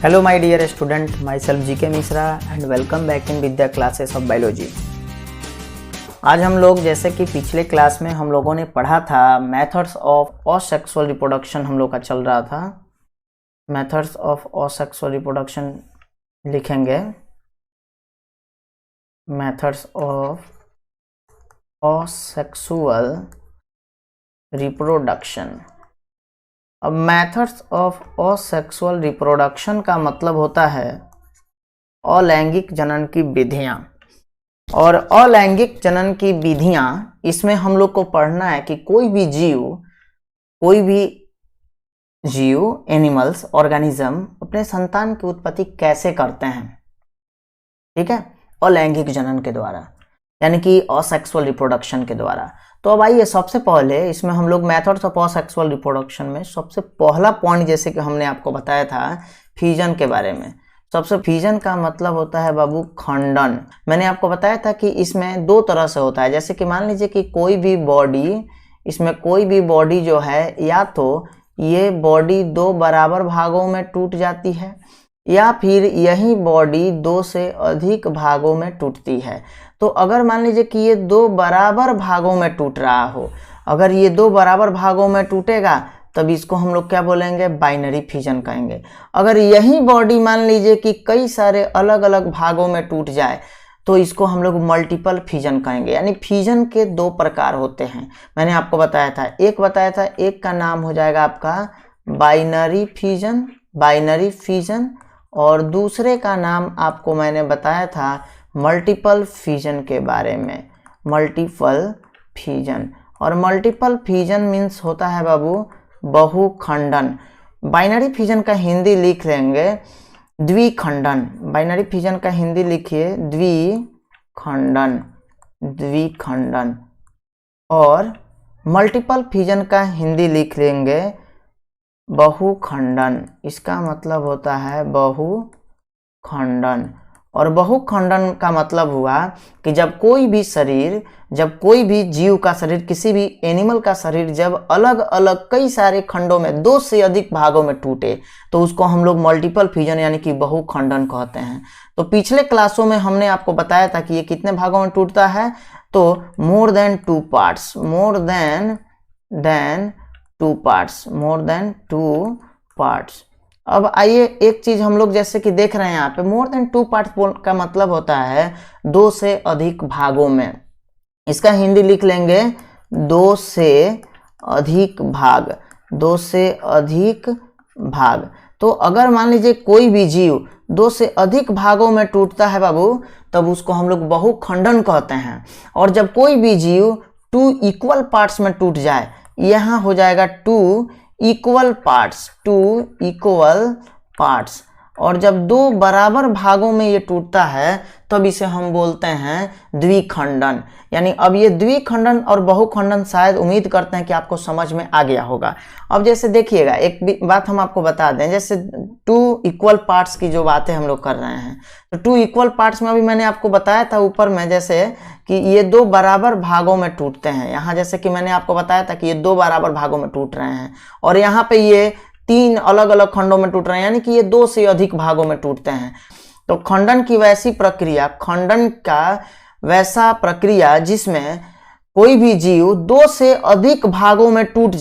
Hello my dear student, myself GK Misra and welcome back in Vidya classes of biology। आज हम लोग जैसे कि पिछले क्लास में हम लोगों ने पढ़ा था मेथड्स ऑफ असेक्सुअल रिप्रोडक्शन हम लोग का चल रहा था। मेथड्स ऑफ असेक्सुअल रिप्रोडक्शन लिखेंगे मेथड्स ऑफ असेक्सुअल रिप्रोडक्शन। अब मेथड्स ऑफ असेक्सुअल रिप्रोडक्शन का मतलब होता है अलैंगिक जनन की विधियां। और अलैंगिक जनन की विधियां इसमें हम लोग को पढ़ना है कि कोई भी जीव एनिमल्स ऑर्गेनिज्म अपने संतान की उत्पत्ति कैसे करते हैं, ठीक है, अलैंगिक जनन के द्वारा, यानी कि असेक्सुअल रिप्रोडक्शन के द्वारा। तो अब आइए सबसे पहले इसमें हम लोग मेथड्स ऑफ असेक्सुअल रिप्रोडक्शन में सबसे पहला पॉइंट जैसे कि हमने आपको बताया था फ्यूजन के बारे में। सबसे फ्यूजन का मतलब होता है बाबू खंडन। मैंने आपको बताया था कि इसमें दो तरह से होता है। जैसे कि मान लीजिए कि कोई भी बॉडी जो है, या तो ये बॉडी दो बराबर भागों में टूट जाती है या फिर यही बॉडी दो से अधिक भागों में टूटती है। तो अगर मान लीजिए कि ये दो बराबर भागों में टूट रहा हो, अगर ये दो बराबर भागों में टूटेगा तब इसको हम लोग क्या बोलेंगे, बाइनरी फ्यूजन कहेंगे। अगर यही बॉडी मान लीजिए कि कई सारे अलग अलग भागों में टूट जाए तो इसको हम लोग मल्टीपल फ्यूजन कहेंगे। यानी फ्यूजन के दो प्रकार होते हैं, मैंने आपको बताया था। एक का नाम हो जाएगा आपका बाइनरी फ्यूजन और दूसरे का नाम आपको मैंने बताया था मल्टीपल फ्यूजन के बारे में, मल्टीपल फ्यूजन। और मल्टीपल फ्यूजन मीन्स होता है बाबू बहुखंडन। बाइनरी फ्यूजन का हिंदी लिख लेंगे द्विखंडन। बाइनरी फ्यूजन का हिंदी लिखिए द्विखंडन। और मल्टीपल फ्यूजन का हिंदी लिख लेंगे बहुखंडन। इसका मतलब होता है बहुखंडन। और बहुखंडन का मतलब हुआ कि जब कोई भी जीव का शरीर, किसी भी एनिमल का शरीर जब अलग अलग कई सारे खंडों में दो से अधिक भागों में टूटे तो उसको हम लोग मल्टीपल फ्यूजन यानी कि बहुखंडन कहते हैं। तो पिछले क्लासों में हमने आपको बताया था कि ये कितने भागों में टूटता है, तो मोर देन टू पार्ट्स। अब आइए एक चीज हम लोग जैसे कि देख रहे हैं यहाँ पे, मोर देन टू पार्ट्स का मतलब होता है दो से अधिक भागों में। इसका हिंदी लिख लेंगे दो से अधिक भाग। तो अगर मान लीजिए कोई भी जीव दो से अधिक भागों में टूटता है बाबू, तब उसको हम लोग बहुखंडन कहते हैं। और जब कोई भी जीव टू इक्वल पार्ट्स में टूट जाए, यहाँ हो जाएगा टू इक्वल पार्ट्स। और जब दो बराबर भागों में ये टूटता है तब इसे हम बोलते हैं द्विखंडन। यानी अब ये द्विखंडन और बहुखंडन शायद उम्मीद करते हैं कि आपको समझ में आ गया होगा। अब जैसे देखिएगा, एक बात हम आपको बता दें, जैसे टू इक्वल पार्ट्स की जो बातें हम लोग कर रहे हैं, तो टू इक्वल पार्ट्स में अभी मैंने आपको बताया था ऊपर में, जैसे कि ये दो बराबर भागों में टूटते हैं। यहाँ जैसे कि मैंने आपको बताया था कि ये दो बराबर भागों में टूट रहे हैं और यहाँ पे ये तीन अलग अलग खंडों में टूट रहे हैं, यानी कि ये दो से अधिक भागों में टूटते हैं। तो खंडन का वैसा प्रक्रिया जिसमें कोई भी जीव दो से अधिक भागों में टूट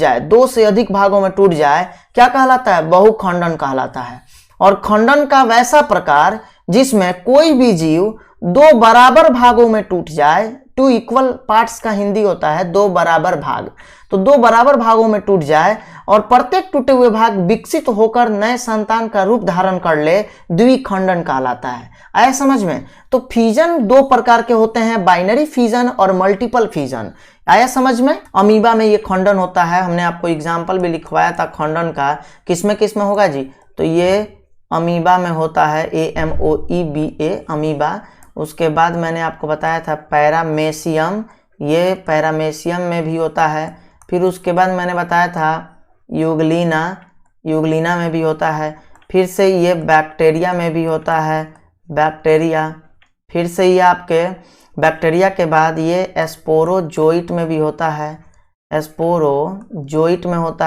जाए, क्या कहलाता है, बहुखंडन कहलाता है। और खंडन का वैसा प्रकार जिसमें कोई भी जीव दो बराबर भागों में टूट जाए, टू इक्वल पार्ट्स का हिंदी होता है दो बराबर भाग। तो दो बराबर भागों में टूट जाए और प्रत्येक टूटे हुए भाग विकसित होकर नए संतान का रूप धारण कर ले, द्विखंडन कहलाता है। आया समझ में? तो फ्यूजन दो प्रकार के होते हैं, बाइनरी फ्यूजन और मल्टीपल फ्यूजन। आया समझ में? अमीबा में ये खंडन होता है, हमने आपको एग्जाम्पल भी लिखवाया था खंडन का। किसमें होगा जी? तो ये अमीबा में होता है, AMOEBA अमीबा। उसके बाद मैंने आपको बताया था पैरामेशियम, ये पैरामेशियम में भी होता है। फिर उसके बाद मैंने बताया था यूग्लिना में भी होता है। फिर से ये बैक्टीरिया में भी होता है, बैक्टीरिया। फिर से ये आपके बैक्टीरिया के बाद ये स्पोरोजोइट में भी होता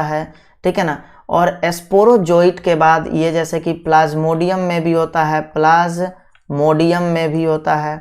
है, ठीक है ना। और स्पोरोजोइट के बाद ये जैसे कि प्लाज्मोडियम में भी होता है, प्लाज्मोडियम में भी होता है,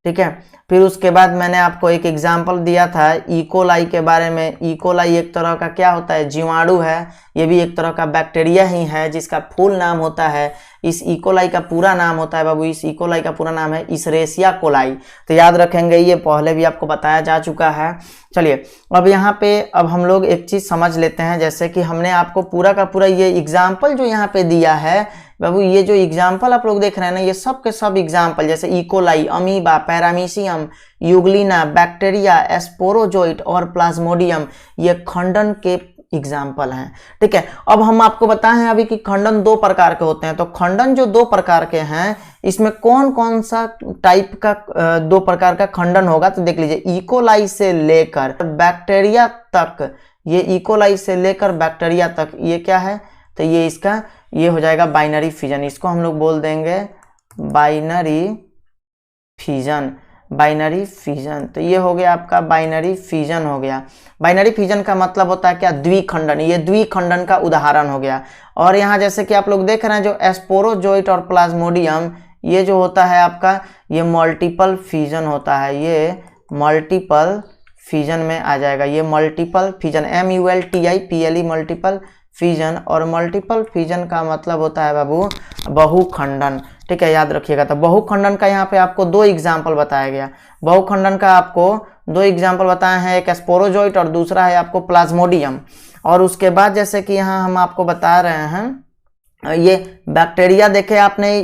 ठीक है। फिर उसके बाद मैंने आपको एक एग्जाम्पल दिया था इकोलाई के बारे में। इकोलाई एक तरह का क्या होता है, जीवाणु है, ये भी एक तरह का बैक्टीरिया ही है जिसका फुल नाम होता है, इस इकोलाई का पूरा नाम होता है बाबू, इस इकोलाई का पूरा नाम है इशरेशिया कोलाई। तो याद रखेंगे, ये पहले भी आपको बताया जा चुका है। चलिए अब यहाँ पे अब हम लोग एक चीज़ समझ लेते हैं, जैसे कि हमने आपको पूरा का पूरा ये एग्जाम्पल जो यहाँ पे दिया है बाबू, ये जो एग्जाम्पल आप लोग देख रहे हैं ना, ये सब के सब एग्जाम्पल जैसे E coli, amoeba, paramecium, Euglena, bacteria, sporozoite और प्लाज्मोडियम, ये खंडन के एग्जाम्पल हैं, ठीक है। अब हम आपको बताएं अभी कि खंडन दो प्रकार के होते हैं। तो खंडन जो दो प्रकार के हैं, इसमें कौन कौन सा टाइप का दो प्रकार का खंडन होगा, तो देख लीजिए। इकोलाई से लेकर बैक्टीरिया तक, ये इकोलाई से लेकर बैक्टीरिया तक ये क्या है, तो ये इसका ये हो जाएगा बाइनरी फिजन। इसको हम लोग बोल देंगे बाइनरी फिजन, बाइनरी फिजन। तो ये हो गया आपका बाइनरी फिजन हो गया। बाइनरी फिजन का मतलब होता है क्या, द्विखंडन, ये द्विखंडन का उदाहरण हो गया। और यहाँ जैसे कि आप लोग देख रहे हैं जो स्पोरोजोइट और प्लाज्मोडियम, ये जो होता है आपका ये मल्टीपल फिजन होता है, ये मल्टीपल फिजन में आ जाएगा, ये multiple fission, MULTIPLE multiple fission. और मल्टीपल फिजन का मतलब होता है बाबू बहुखंडन, ठीक है, याद रखिएगा। तो बहुखंडन का यहाँ पे आपको दो एग्जाम्पल बताया गया। बहुखंडन का आपको दो एग्जाम्पल बताए हैं, एक स्पोरोजोइट और दूसरा है आपको प्लाज्मोडियम। और उसके बाद जैसे कि यहाँ हम आपको बता रहे हैं, ये बैक्टीरिया देखे आपने,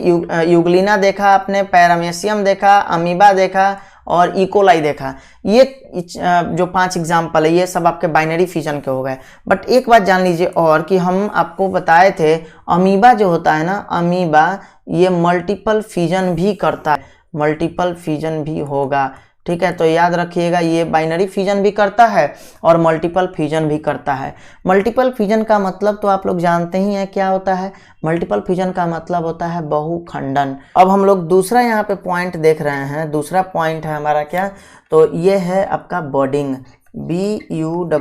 यूग्लिना देखा आपने, पैरामीशियम देखा, अमीबा देखा और इकोलाई देखा। ये जो 5 एग्जाम्पल है ये सब आपके बाइनरी फिजन के हो गए। बट एक बात जान लीजिए और कि हम आपको बताए थे अमीबा जो होता है ना, अमीबा ये मल्टीपल फिजन भी करता है, मल्टीपल फिजन भी होगा, ठीक है। तो याद रखिएगा ये बाइनरी फिजन भी करता है और मल्टीपल फिजन भी करता है। मल्टीपल फिजन का मतलब तो आप लोग जानते ही हैं क्या होता है, मल्टीपल फिजन का मतलब होता है बहुखंडन। अब हम लोग दूसरा यहाँ पे पॉइंट देख रहे हैं, दूसरा पॉइंट है हमारा क्या, तो ये है आपका बॉडिंग, BUDDING,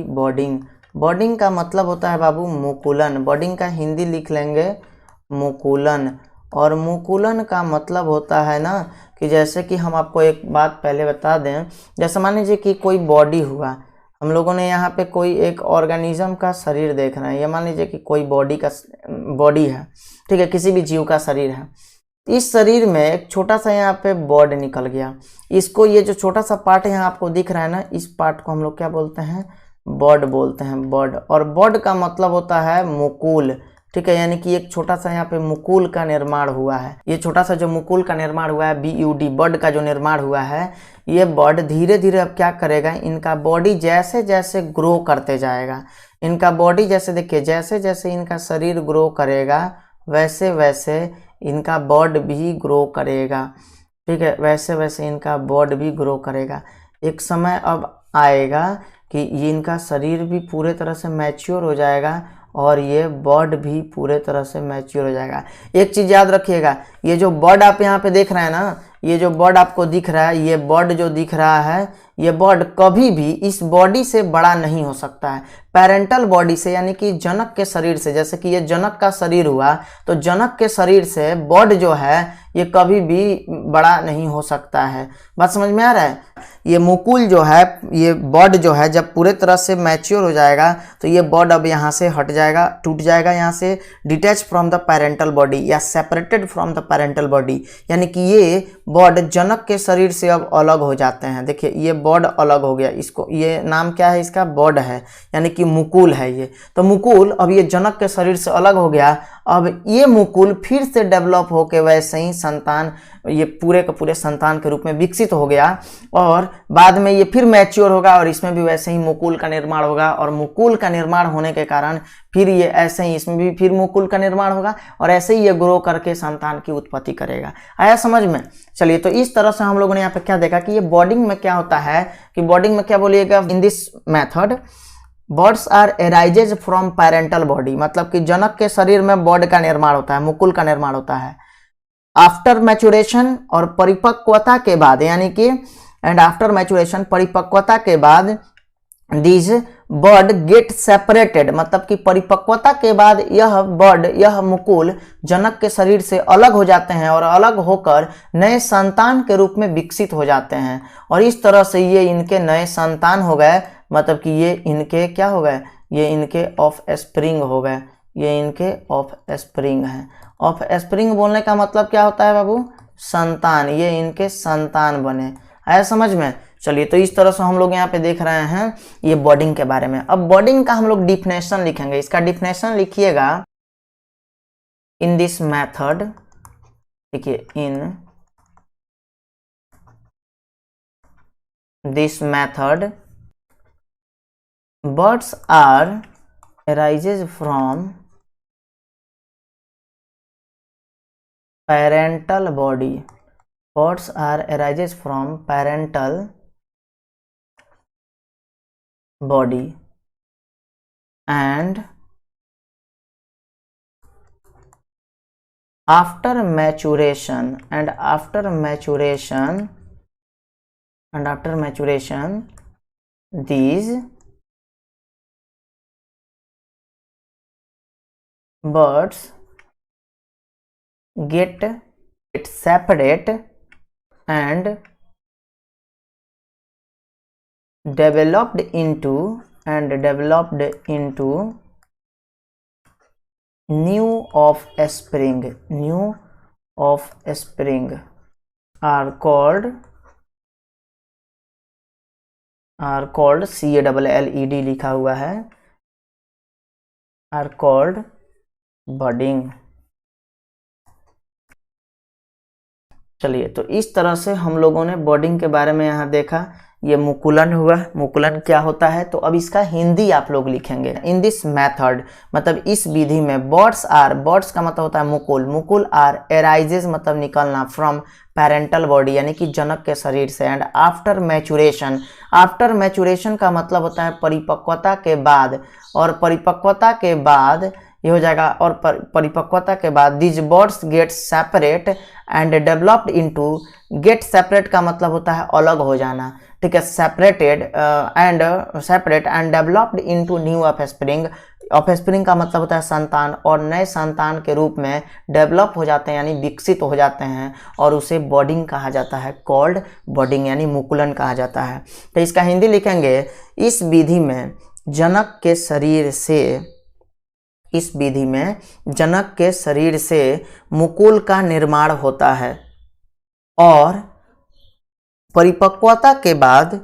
बॉडिंग। बॉडिंग का मतलब होता है बाबू मुकुलन, बॉडिंग का हिंदी लिख लेंगे मुकुलन। और मुकुलन का मतलब होता है ना कि जैसे कि हम आपको एक बात पहले बता दें, जैसे मान लीजिए कि कोई बॉडी हुआ, हम लोगों ने यहाँ पे कोई एक ऑर्गेनिज्म का शरीर देख रहे हैं, ये मान लीजिए कि कोई बॉडी है, ठीक है, किसी भी जीव का शरीर है। इस शरीर में एक छोटा सा यहाँ पे बॉड निकल गया, इसको ये जो छोटा सा पार्ट यहाँ आपको दिख रहा है ना, इस पार्ट को हम लोग क्या बोलते हैं, बॉड बोलते हैं, बॉड। और बॉड का मतलब होता है मुकुल, ठीक है, यानी कि एक छोटा सा यहाँ पे मुकुल का निर्माण हुआ है। ये छोटा सा जो मुकुल का निर्माण हुआ है, BUD, बॉड का जो निर्माण हुआ है, ये बॉड धीरे धीरे अब क्या करेगा, इनका बॉडी जैसे जैसे ग्रो करते जाएगा, इनका बॉडी जैसे देखिए जैसे जैसे इनका शरीर ग्रो करेगा वैसे वैसे इनका बॉड भी ग्रो करेगा, ठीक है, वैसे वैसे इनका बॉड भी ग्रो करेगा। एक समय अब आएगा कि ये इनका शरीर भी पूरे तरह से मैच्योर हो जाएगा और ये बॉड भी पूरे तरह से मैच्योर हो जाएगा। एक चीज़ याद रखिएगा, ये जो बॉड आप यहाँ पे देख रहे हैं ना, ये जो बॉड आपको दिख रहा है, ये बॉड जो दिख रहा है, ये बॉड कभी भी इस बॉडी से बड़ा नहीं हो सकता है, पेरेंटल बॉडी से, यानी कि जनक के शरीर से। जैसे कि ये जनक का शरीर हुआ, तो जनक के शरीर से बॉड जो है ये कभी भी बड़ा नहीं हो सकता है। बात समझ में आ रहा है? ये मुकुल जो है, ये बॉड जो है, जब पूरे तरह से मैच्योर हो जाएगा तो ये बॉड अब यहाँ से हट जाएगा, टूट जाएगा यहाँ से, detach from the parental body या separated from the parental body, यानी कि ये बॉड जनक के शरीर से अब अलग हो जाते हैं। देखिए ये बॉड अलग हो गया, इसको ये नाम क्या है, इसका बॉड है, यानी कि मुकुल है ये। तो मुकुल अब ये जनक के शरीर से अलग हो गया, अब ये मुकुल फिर से डेवलप होके वैसे ही संतान, ये पूरे के पूरे संतान के रूप में विकसित हो गया और बाद में ये फिर मैच्योर होगा और इसमें भी वैसे ही मुकुल का निर्माण होगा। और मुकुल का निर्माण होने के कारण फिर ये ऐसे ही इसमें भी फिर मुकुल का निर्माण होगा और ऐसे ही ये ग्रो करके संतान की उत्पत्ति करेगा। आया समझ में? चलिए, तो इस तरह से हम लोगों ने यहाँ पे क्या देखा कि ये बॉडिंग में क्या होता है, कि बॉडिंग में क्या बोलिएगा, in this method buds are arises from parental body, मतलब कि जनक के शरीर में बॉड का निर्माण होता है, मुकुल का निर्माण होता है। आफ्टर मैचुरेशन, और परिपक्वता के बाद, यानी कि एंड आफ्टर मैचुरेशन, परिपक्वता के बाद, दीज बर्ड गेट सेपरेटेड, मतलब कि परिपक्वता के बाद यह बर्ड, यह मुकुल जनक के शरीर से अलग हो जाते हैं और अलग होकर नए संतान के रूप में विकसित हो जाते हैं। और इस तरह से ये इनके नए संतान हो गए, मतलब कि ये इनके क्या हो गए, ये इनके ऑफ स्प्रिंग हो गए, ये इनके ऑफ स्प्रिंग हैं। ऑफ स्प्रिंग बोलने का मतलब क्या होता है बाबू, संतान, ये इनके संतान बने। आया समझ में। चलिए, तो इस तरह से हम लोग यहाँ पे देख रहे हैं ये बॉडिंग के बारे में। अब बॉडिंग का हम लोग डिफिनेशन लिखेंगे। इसका डिफिनेशन लिखिएगा, इन दिस मेथड, देखिए in this method birds are arises from parental body. Birds are arises from parental body and after maturation these birds get separate and developed into new offspring are called CALLED लिखा हुआ है, are called बर्डिंग। चलिए, तो इस तरह से हम लोगों ने बर्डिंग के बारे में यहाँ देखा। ये मुकुलन हुआ। मुकुलन क्या होता है, तो अब इसका हिंदी आप लोग लिखेंगे। इन दिस मेथड, मतलब इस विधि में, बर्ड्स का मतलब होता है मुकुल आर एराइजेस मतलब निकलना, फ्रॉम पेरेंटल बॉडी यानी कि जनक के शरीर से, एंड आफ्टर मैचुरेशन का मतलब होता है परिपक्वता के बाद, और परिपक्वता के बाद ये हो जाएगा, और परिपक्वता के बाद this birds gate separate and developed into, gate separate का मतलब होता है अलग हो जाना, ठीक है, separate and developed into new offspring. Offspring का मतलब होता है संतान, और नए संतान के रूप में डेवलप हो जाते हैं यानी विकसित हो जाते हैं, और उसे बर्डिंग कहा जाता है, कॉल्ड बर्डिंग यानी मुकुलन कहा जाता है। तो इसका हिंदी लिखेंगे, इस विधि में जनक के शरीर से मुकुल का निर्माण होता है, और परिपक्वता के बाद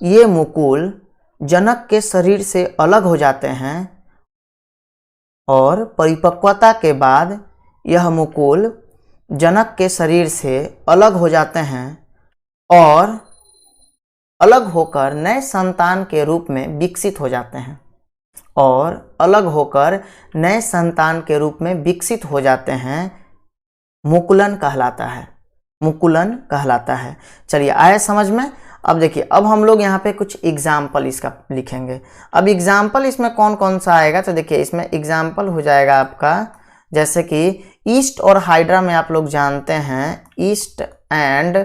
ये मुकुल जनक के शरीर से अलग हो जाते हैं, और परिपक्वता के बाद यह मुकुल जनक के शरीर से अलग हो जाते हैं और अलग होकर नए संतान के रूप में विकसित हो जाते हैं, मुकुलन कहलाता है। चलिए, आया समझ में। अब देखिए, अब हम लोग यहाँ पे कुछ एग्जाम्पल इसका लिखेंगे। अब एग्जाम्पल इसमें कौन कौन सा आएगा, तो देखिए इसमें एग्जाम्पल हो जाएगा आपका, जैसे कि ईस्ट और हाइड्रा में आप लोग जानते हैं, ईस्ट एंड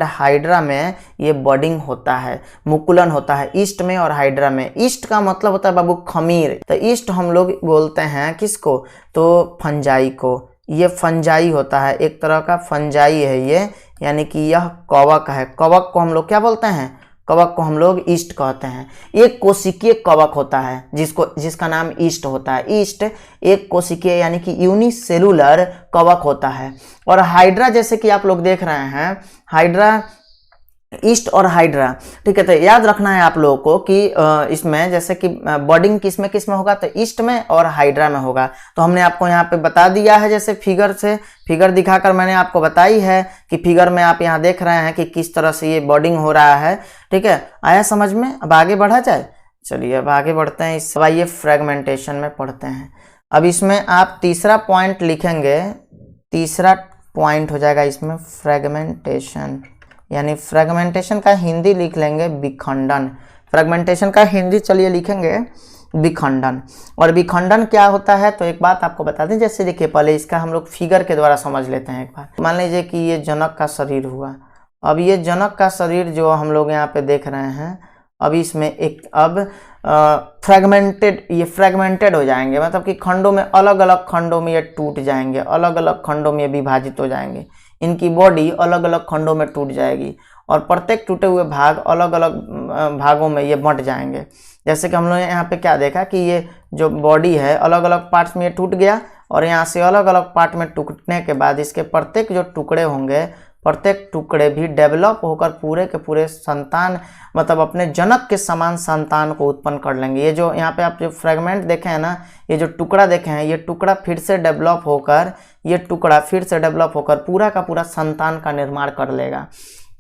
हाइड्रा में ये बर्डिंग होता है, मुकुलन होता है ईस्ट में और हाइड्रा में। ईस्ट का मतलब होता है बाबू खमीर, तो ईस्ट हम लोग बोलते हैं किसको, तो फंजाई को। ये फंजाई होता है, एक तरह का फंजाई है ये, यानी कि यह कवक है। कवक को हम लोग क्या बोलते हैं, कवक को हम लोग ईस्ट कहते हैं। एक कोशिकीय कवक होता है जिसका नाम ईस्ट होता है। ईस्ट एक कोशिकीय यानी कि यूनिसेलुलर कवक होता है। और हाइड्रा, जैसे कि आप लोग देख रहे हैं, हाइड्रा, ईस्ट और हाइड्रा, ठीक है, तो याद रखना है आप लोगों को कि इसमें जैसे कि बर्डिंग किस में होगा, तो ईस्ट में और हाइड्रा में होगा। तो हमने आपको यहाँ पे बता दिया है, जैसे फिगर दिखाकर मैंने आपको बताई है कि फिगर में आप यहाँ देख रहे हैं कि किस तरह से ये बर्डिंग हो रहा है, ठीक है। आया समझ में। अब आगे बढ़ा जाए। चलिए, अब आगे बढ़ते हैं। इस ये फ्रेगमेंटेशन में पढ़ते हैं। अब इसमें आप तीसरा पॉइंट लिखेंगे, तीसरा पॉइंट हो जाएगा इसमें फ्रेगमेंटेशन, यानी फ्रेगमेंटेशन का हिंदी लिख लेंगे विखंडन। फ्रेगमेंटेशन का हिंदी चलिए लिखेंगे विखंडन। और विखंडन क्या होता है, तो एक बात आपको बता दें, जैसे देखिए पहले इसका हम लोग फिगर के द्वारा समझ लेते हैं एक बार। मान लीजिए कि ये जनक का शरीर हुआ। अब ये जनक का शरीर जो हम लोग यहाँ पे देख रहे हैं, अब इसमें एक अब फ्रेगमेंटेड, ये फ्रेगमेंटेड हो जाएंगे, मतलब कि खंडों में, अलग अलग खंडों में ये टूट जाएंगे, अलग अलग खंडों में विभाजित हो जाएंगे, इनकी बॉडी अलग अलग खंडों में टूट जाएगी और प्रत्येक टूटे हुए भाग अलग अलग भागों में ये बंट जाएंगे। जैसे कि हम लोग यहाँ पे क्या देखा कि ये जो बॉडी है अलग अलग पार्ट्स में ये टूट गया और यहाँ से अलग अलग पार्ट में टूटने के बाद इसके प्रत्येक जो टुकड़े होंगे, प्रत्येक टुकड़े भी डेवलप होकर पूरे के पूरे संतान, मतलब अपने जनक के समान संतान को उत्पन्न कर लेंगे। ये जो यहाँ पे आप जो फ्रेगमेंट देखे हैं ना, ये जो टुकड़ा देखे हैं, ये टुकड़ा फिर से डेवलप होकर, ये टुकड़ा फिर से डेवलप होकर पूरा का पूरा संतान का निर्माण कर लेगा।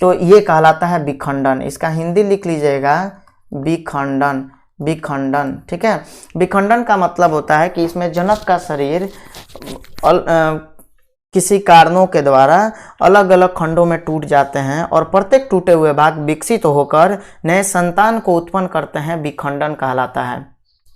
तो ये कहलाता है विखंडन। इसका हिंदी लिख लीजिएगा, विखंडन, विखंडन। ठीक है, विखंडन का मतलब होता है कि इसमें जनक का शरीर किसी कारणों के द्वारा अलग अलग खंडों में टूट जाते हैं और प्रत्येक टूटे हुए भाग विकसित होकर नए संतान को उत्पन्न करते हैं, विखंडन कहलाता है,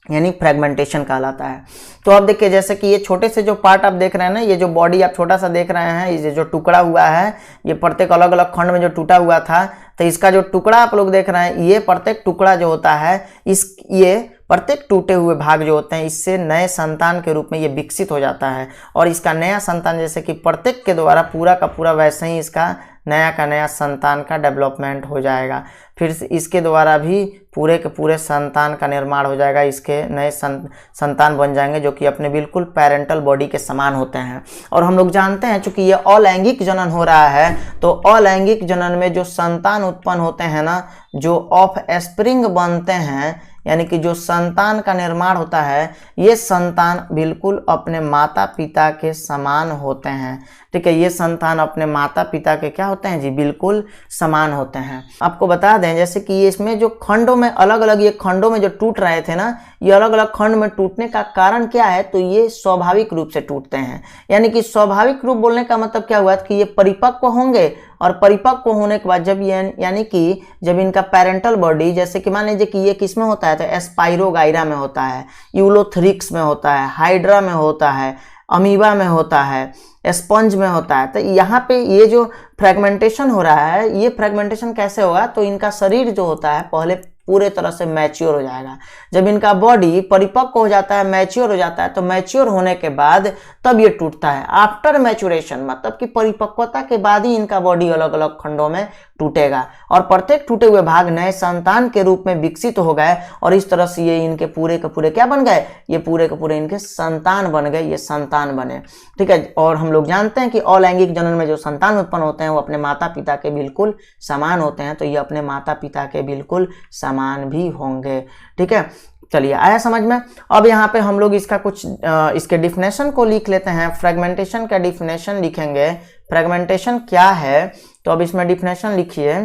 यानी फ्रेगमेंटेशन कहलाता है। तो अब देखिए, जैसे कि ये छोटे से जो पार्ट आप देख रहे हैं ना, ये जो बॉडी आप छोटा सा देख रहे हैं, ये जो टुकड़ा हुआ है, ये प्रत्येक अलग अलग खंड में जो टूटा हुआ था, तो इसका जो टुकड़ा आप लोग देख रहे हैं, ये प्रत्येक टुकड़ा जो होता है, ये प्रत्येक टूटे हुए भाग जो होते हैं, इससे नए संतान के रूप में ये विकसित हो जाता है और इसका नया संतान, जैसे कि प्रत्येक के द्वारा पूरा का पूरा, वैसे ही इसका नया का नया संतान का डेवलपमेंट हो जाएगा। फिर इसके द्वारा भी पूरे के पूरे संतान का निर्माण हो जाएगा, इसके नए संतान बन जाएंगे जो कि अपने बिल्कुल पेरेंटल बॉडी के समान होते हैं। और हम लोग जानते हैं चूंकि ये अलैंगिक जनन हो रहा है, तो अलैंगिक जनन में जो संतान उत्पन्न होते हैं ना, जो ऑफ स्प्रिंग बनते हैं, यानी कि जो संतान का निर्माण होता है, ये संतान बिल्कुल अपने माता पिता के समान होते हैं। ठीक है, ये संतान अपने माता पिता के क्या होते हैं जी, बिल्कुल समान होते हैं। आपको बता दें जैसे कि ये इसमें जो खंडों में अलग अलग, ये खंडों में जो टूट रहे थे ना, ये अलग अलग खंड में टूटने का कारण क्या है, तो ये स्वाभाविक रूप से टूटते हैं। यानी कि स्वाभाविक रूप बोलने का मतलब क्या हुआ कि ये परिपक्व होंगे और परिपक्व होने के बाद जब ये, यानी कि जब इनका पेरेंटल बॉडी, जैसे कि मान लीजिए कि ये किस में होता है, तो स्पाइरोगाइरा में होता है, यूलोथ्रिक्स में होता है, हाइड्रा में होता है, अमीबा में होता है, स्पंज में होता है। तो यहाँ पे ये जो फ्रेगमेंटेशन हो रहा है, ये फ्रेगमेंटेशन कैसे होगा, तो इनका शरीर जो होता है पहले पूरे तरह से मैच्योर हो जाएगा। जब इनका बॉडी परिपक्व हो जाता है, मैच्योर हो जाता है, तो मैच्योर होने के बाद तब ये टूटता है। आफ्टर मैच्योरेशन मतलब कि परिपक्वता के बाद ही इनका बॉडी अलग अलग खंडों में टूटेगा और प्रत्येक टूटे हुए भाग नए संतान के रूप में विकसित हो गए और इस तरह से ये इनके पूरे के पूरे क्या बन गए, ये पूरे के पूरे इनके संतान बन गए, ये संतान बने। ठीक है, और हम लोग जानते हैं कि अलैंगिक जनन में जो संतान उत्पन्न होते हैं वो अपने माता पिता के बिल्कुल समान होते हैं, तो ये अपने माता पिता के बिल्कुल समान भी होंगे। ठीक है, चलिए आया समझ में। अब यहाँ पे हम लोग इसका कुछ इसके डिफिनेशन को लिख लेते हैं। फ्रेगमेंटेशन का डिफिनेशन लिखेंगे, फ्रेगमेंटेशन क्या है, तो अब इसमें डिफिनेशन लिखिए।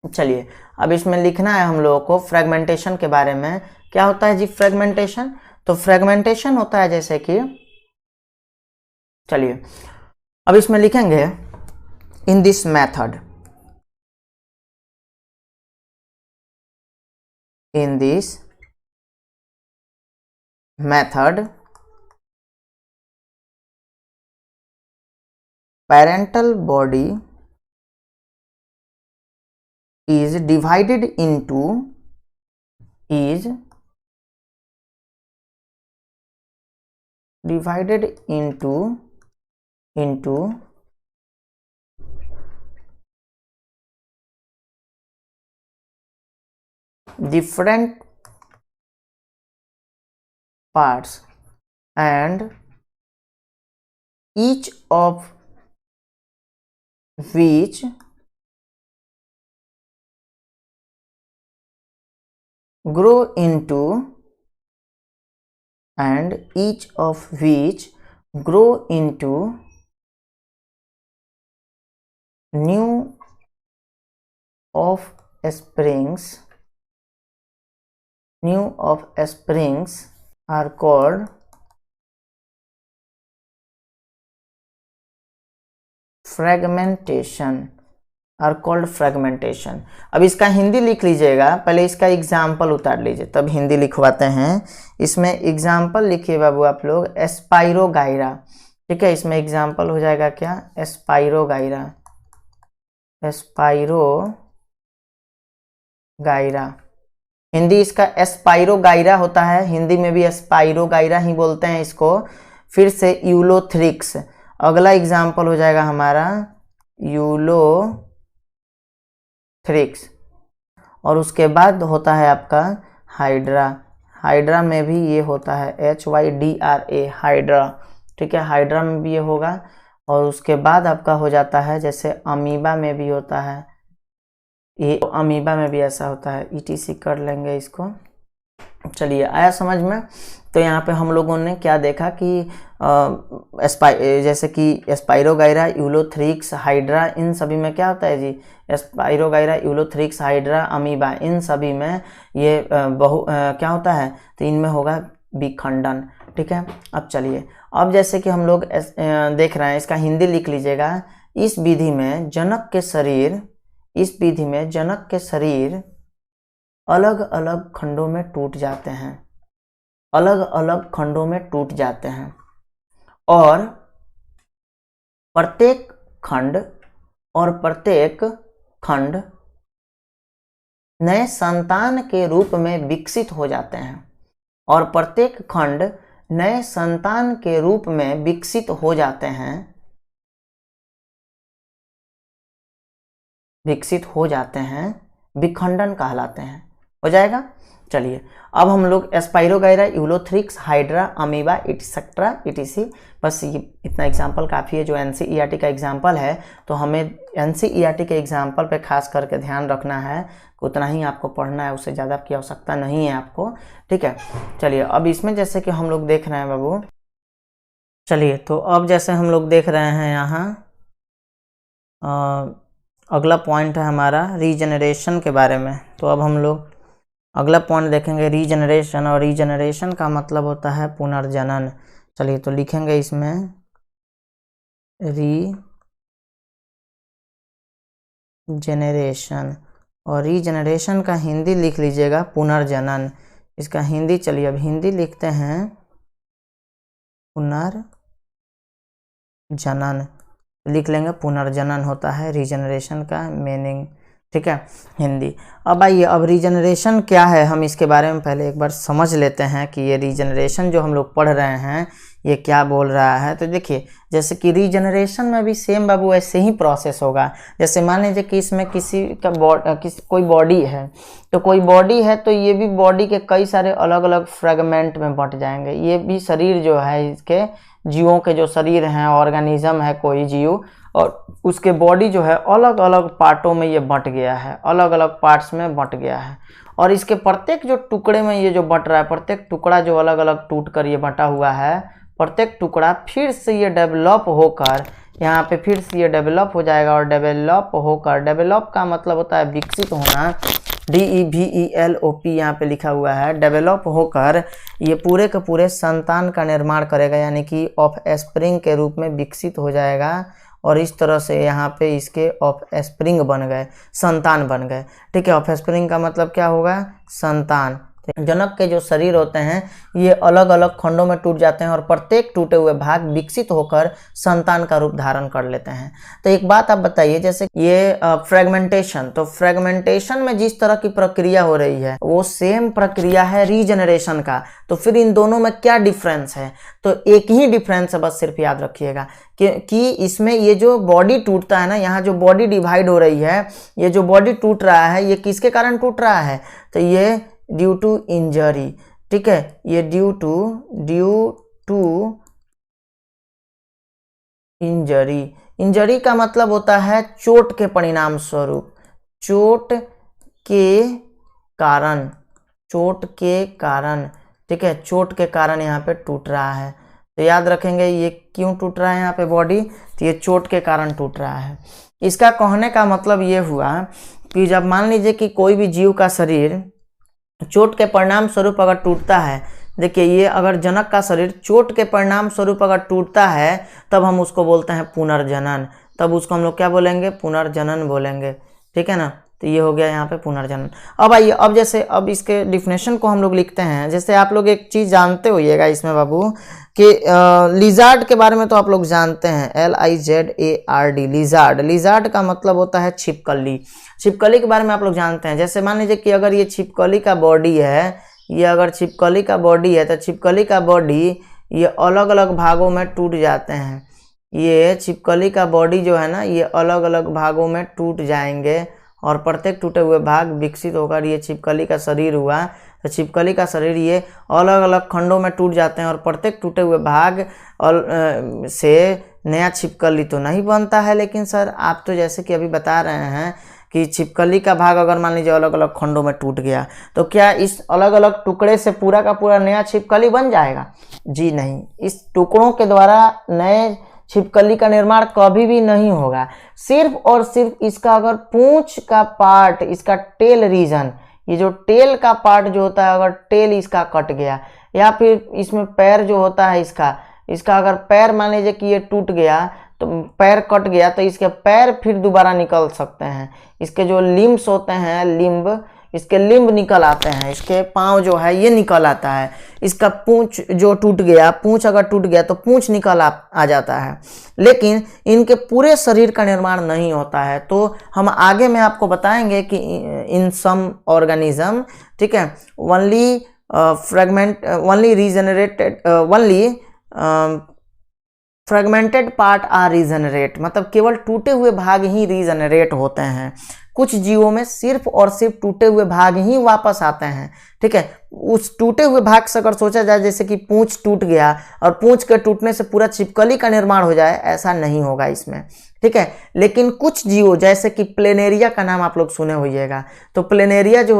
चलिए अब इसमें लिखना है हम लोगों को फ्रेगमेंटेशन के बारे में। क्या होता है जी फ्रेगमेंटेशन, तो फ्रेगमेंटेशन होता है जैसे कि, चलिए अब इसमें लिखेंगे इन this method, in this method parental body is divided into different parts and each of which grow into new offsprings are called fragmentation. अब इसका हिंदी लिख लीजिएगा, पहले इसका एग्जाम्पल उतार लीजिए तब हिंदी लिखवाते हैं। इसमें एग्जाम्पल लिखिए बाबू आप लोग, स्पाइरोगाइरा। ठीक है, इसमें एग्जाम्पल हो जाएगा क्या, स्पाइरोगाइरा, गायरा, हिंदी इसका एस्पाइरोगाइरा होता है, हिंदी में भी एस्पाइरोगाइरा ही बोलते हैं इसको। फिर से यूलोथ्रिक्स, अगला एग्जाम्पल हो जाएगा हमारा यूलोथ्रिक्स। और उसके बाद होता है आपका हाइड्रा, हाइड्रा में भी ये होता है HYDRA, हाइड्रा, ठीक है, हाइड्रा में भी ये होगा। और उसके बाद आपका हो जाता है जैसे अमीबा में भी होता है, ये अमीबा में भी ऐसा होता है, ETC कर लेंगे इसको। चलिए आया समझ में। तो यहाँ पे हम लोगों ने क्या देखा कि जैसे कि एस्पाइरोगाइरा, यूलोथ्रिक्स, हाइड्रा, इन सभी में क्या होता है जी, एस्पाइरोगाइरा, यूलोथ्रिक्स, हाइड्रा, अमीबा, इन सभी में ये क्या होता है, तो इनमें होगा विखंडन, ठीक है। अब चलिए, अब जैसे कि हम लोग देख रहे हैं, इसका हिंदी लिख लीजिएगा। इस विधि में जनक के शरीर अलग अलग खंडों में टूट जाते हैं, अलग अलग खंडों में टूट जाते हैं, और प्रत्येक खंड नए संतान के रूप में विकसित हो जाते हैं, और प्रत्येक खंड नए संतान के रूप में विकसित हो जाते हैं, विखंडन कहलाते हैं। हो जाएगा। चलिए अब हम लोग spirogyra, ulothrix, hydra, amoeba, etcetera, ETC, बस ये इतना एग्जाम्पल काफ़ी है जो NCERT का एग्जाम्पल है। तो हमें NCERT के एग्जाम्पल पे खास करके ध्यान रखना है, उतना ही आपको पढ़ना है, उससे ज़्यादा की आवश्यकता नहीं है आपको, ठीक है। चलिए अब इसमें जैसे कि हम लोग देख रहे हैं बाबू, चलिए तो अब जैसे हम लोग देख रहे हैं यहाँ अगला पॉइंट है हमारा रीजनरेशन के बारे में। तो अब हम लोग अगला पॉइंट देखेंगे रीजनरेशन, और रीजनरेशन का मतलब होता है पुनर्जनन। चलिए तो लिखेंगे इसमें रीजनरेशन, और रीजनरेशन का हिंदी लिख लीजिएगा पुनर्जनन। इसका हिंदी, चलिए अब हिंदी लिखते हैं पुनर्जनन, लिख लेंगे पुनर्जनन होता है रीजनरेशन का मीनिंग, ठीक है, हिंदी। अब आइए, अब रीजनरेशन क्या है हम इसके बारे में पहले एक बार समझ लेते हैं कि ये रीजनरेशन जो हम लोग पढ़ रहे हैं ये क्या बोल रहा है। तो देखिए, जैसे कि रीजनरेशन में भी सेम बाबू ऐसे ही प्रोसेस होगा। जैसे मान लीजिए कि इसमें किसी का कोई बॉडी है, तो कोई बॉडी है तो ये भी बॉडी के कई सारे अलग अलग फ्रेगमेंट में बंट जाएंगे। ये भी शरीर जो है, इसके जीवों के जो शरीर हैं, ऑर्गेनिज्म है कोई जीव, और उसके बॉडी जो है अलग अलग पार्टों में ये बंट गया है, अलग अलग पार्ट्स में बंट गया है। और इसके प्रत्येक जो टुकड़े में ये जो बंट रहा है, प्रत्येक टुकड़ा जो अलग अलग टूट कर ये बंटा हुआ है, प्रत्येक टुकड़ा फिर से ये डेवलप होकर यहाँ पे फिर से ये डेवलप हो जाएगा। और डेवलप होकर, डेवलप का मतलब होता है विकसित होना, DEVELOP यहाँ पे लिखा हुआ है। डेवलप होकर ये पूरे के पूरे संतान का निर्माण करेगा, यानी कि ऑफस्प्रिंग के रूप में विकसित हो जाएगा। और इस तरह से यहाँ पे इसके ऑफस्प्रिंग बन गए, संतान बन गए, ठीक है। ऑफस्प्रिंग का मतलब क्या होगा, संतान। जनक के जो शरीर होते हैं ये अलग अलग खंडों में टूट जाते हैं, और प्रत्येक टूटे हुए भाग विकसित होकर संतान का रूप धारण कर लेते हैं। तो एक बात आप बताइए, जैसे ये फ्रेगमेंटेशन, तो फ्रेगमेंटेशन में जिस तरह की प्रक्रिया हो रही है वो सेम प्रक्रिया है रीजनरेशन का। तो फिर इन दोनों में क्या डिफरेंस है, तो एक ही डिफरेंस है, बस सिर्फ याद रखिएगा कि इसमें ये जो बॉडी टूटता है ना, यहाँ जो बॉडी डिवाइड हो रही है, ये जो बॉडी टूट रहा है ये किसके कारण टूट रहा है, तो ये ड्यू टू इंजरी, ठीक है। ये ड्यू टू इंजरी, इंजरी का मतलब होता है चोट के परिणाम स्वरूप, चोट के कारण, ठीक है, चोट के कारण यहाँ पे टूट रहा है। तो याद रखेंगे ये क्यों टूट रहा है यहाँ पे बॉडी, तो ये चोट के कारण टूट रहा है। इसका कहने का मतलब ये हुआ कि जब मान लीजिए कि कोई भी जीव का शरीर चोट के परिणाम स्वरूप अगर टूटता है, देखिए ये अगर जनक का शरीर चोट के परिणाम स्वरूप अगर टूटता है, तब हम उसको बोलते हैं पुनर्जनन। तब उसको हम लोग क्या बोलेंगे, पुनर्जनन बोलेंगे, ठीक है ना। तो ये हो गया यहाँ पे पुनर्जनन। अब आइए, अब जैसे अब इसके डिफिनेशन को हम लोग लिखते हैं। जैसे आप लोग एक चीज़ जानते होइएगा इसमें बाबू कि लिजार्ड के बारे में तो आप लोग जानते हैं, LIZARD, लिजार्ड। लिजार्ड का मतलब होता है छिपकली। छिपकली के बारे में आप लोग जानते हैं। जैसे मान लीजिए कि अगर ये छिपकली का बॉडी है, ये अगर छिपकली का बॉडी है तो छिपकली का बॉडी ये अलग अलग भागों में टूट जाते हैं। ये छिपकली का बॉडी जो है ना, ये अलग अलग भागों में टूट जाएंगे और प्रत्येक टूटे हुए भाग विकसित होकर ये छिपकली का शरीर हुआ। तो छिपकली का शरीर ये अलग अलग खंडों में टूट जाते हैं और प्रत्येक टूटे हुए भाग से नया छिपकली तो नहीं बनता है। लेकिन सर आप तो जैसे कि अभी बता रहे हैं कि छिपकली का भाग अगर मान लीजिए अलग अलग खंडों में टूट गया तो क्या इस अलग अलग टुकड़े से पूरा का पूरा नया छिपकली बन जाएगा? जी नहीं, इस टुकड़ों के द्वारा नए छिपकली का निर्माण कभी भी नहीं होगा। सिर्फ और सिर्फ इसका अगर पूंछ का पार्ट, इसका टेल रीजन, ये जो टेल का पार्ट जो होता है, अगर टेल इसका कट गया या फिर इसमें पैर जो होता है इसका अगर पैर मान लीजिए कि ये टूट गया तो पैर कट गया तो इसके पैर फिर दोबारा निकल सकते हैं। इसके जो लिम्स होते हैं, लिम्ब, इसके लिम्ब निकल आते हैं। इसके पाँव जो है ये निकल आता है। इसका पूंछ जो टूट गया, पूंछ अगर टूट गया तो पूंछ निकल आ जाता है। लेकिन इनके पूरे शरीर का निर्माण नहीं होता है। तो हम आगे में आपको बताएंगे कि इन सम ऑर्गेनिज्म, ठीक है, only fragmented part are regenerate, मतलब केवल टूटे हुए भाग ही रीजनरेट होते हैं। कुछ जीवों में सिर्फ और सिर्फ टूटे हुए भाग ही वापस आते हैं, ठीक है। उस टूटे हुए भाग से अगर सोचा जाए जैसे कि पूंछ टूट गया और पूंछ के टूटने से पूरा छिपकली का निर्माण हो जाए, ऐसा नहीं होगा इसमें, ठीक है। लेकिन कुछ जीवों जैसे कि प्लेनेरिया का नाम आप लोग सुने होइएगा, तो प्लेनेरिया जो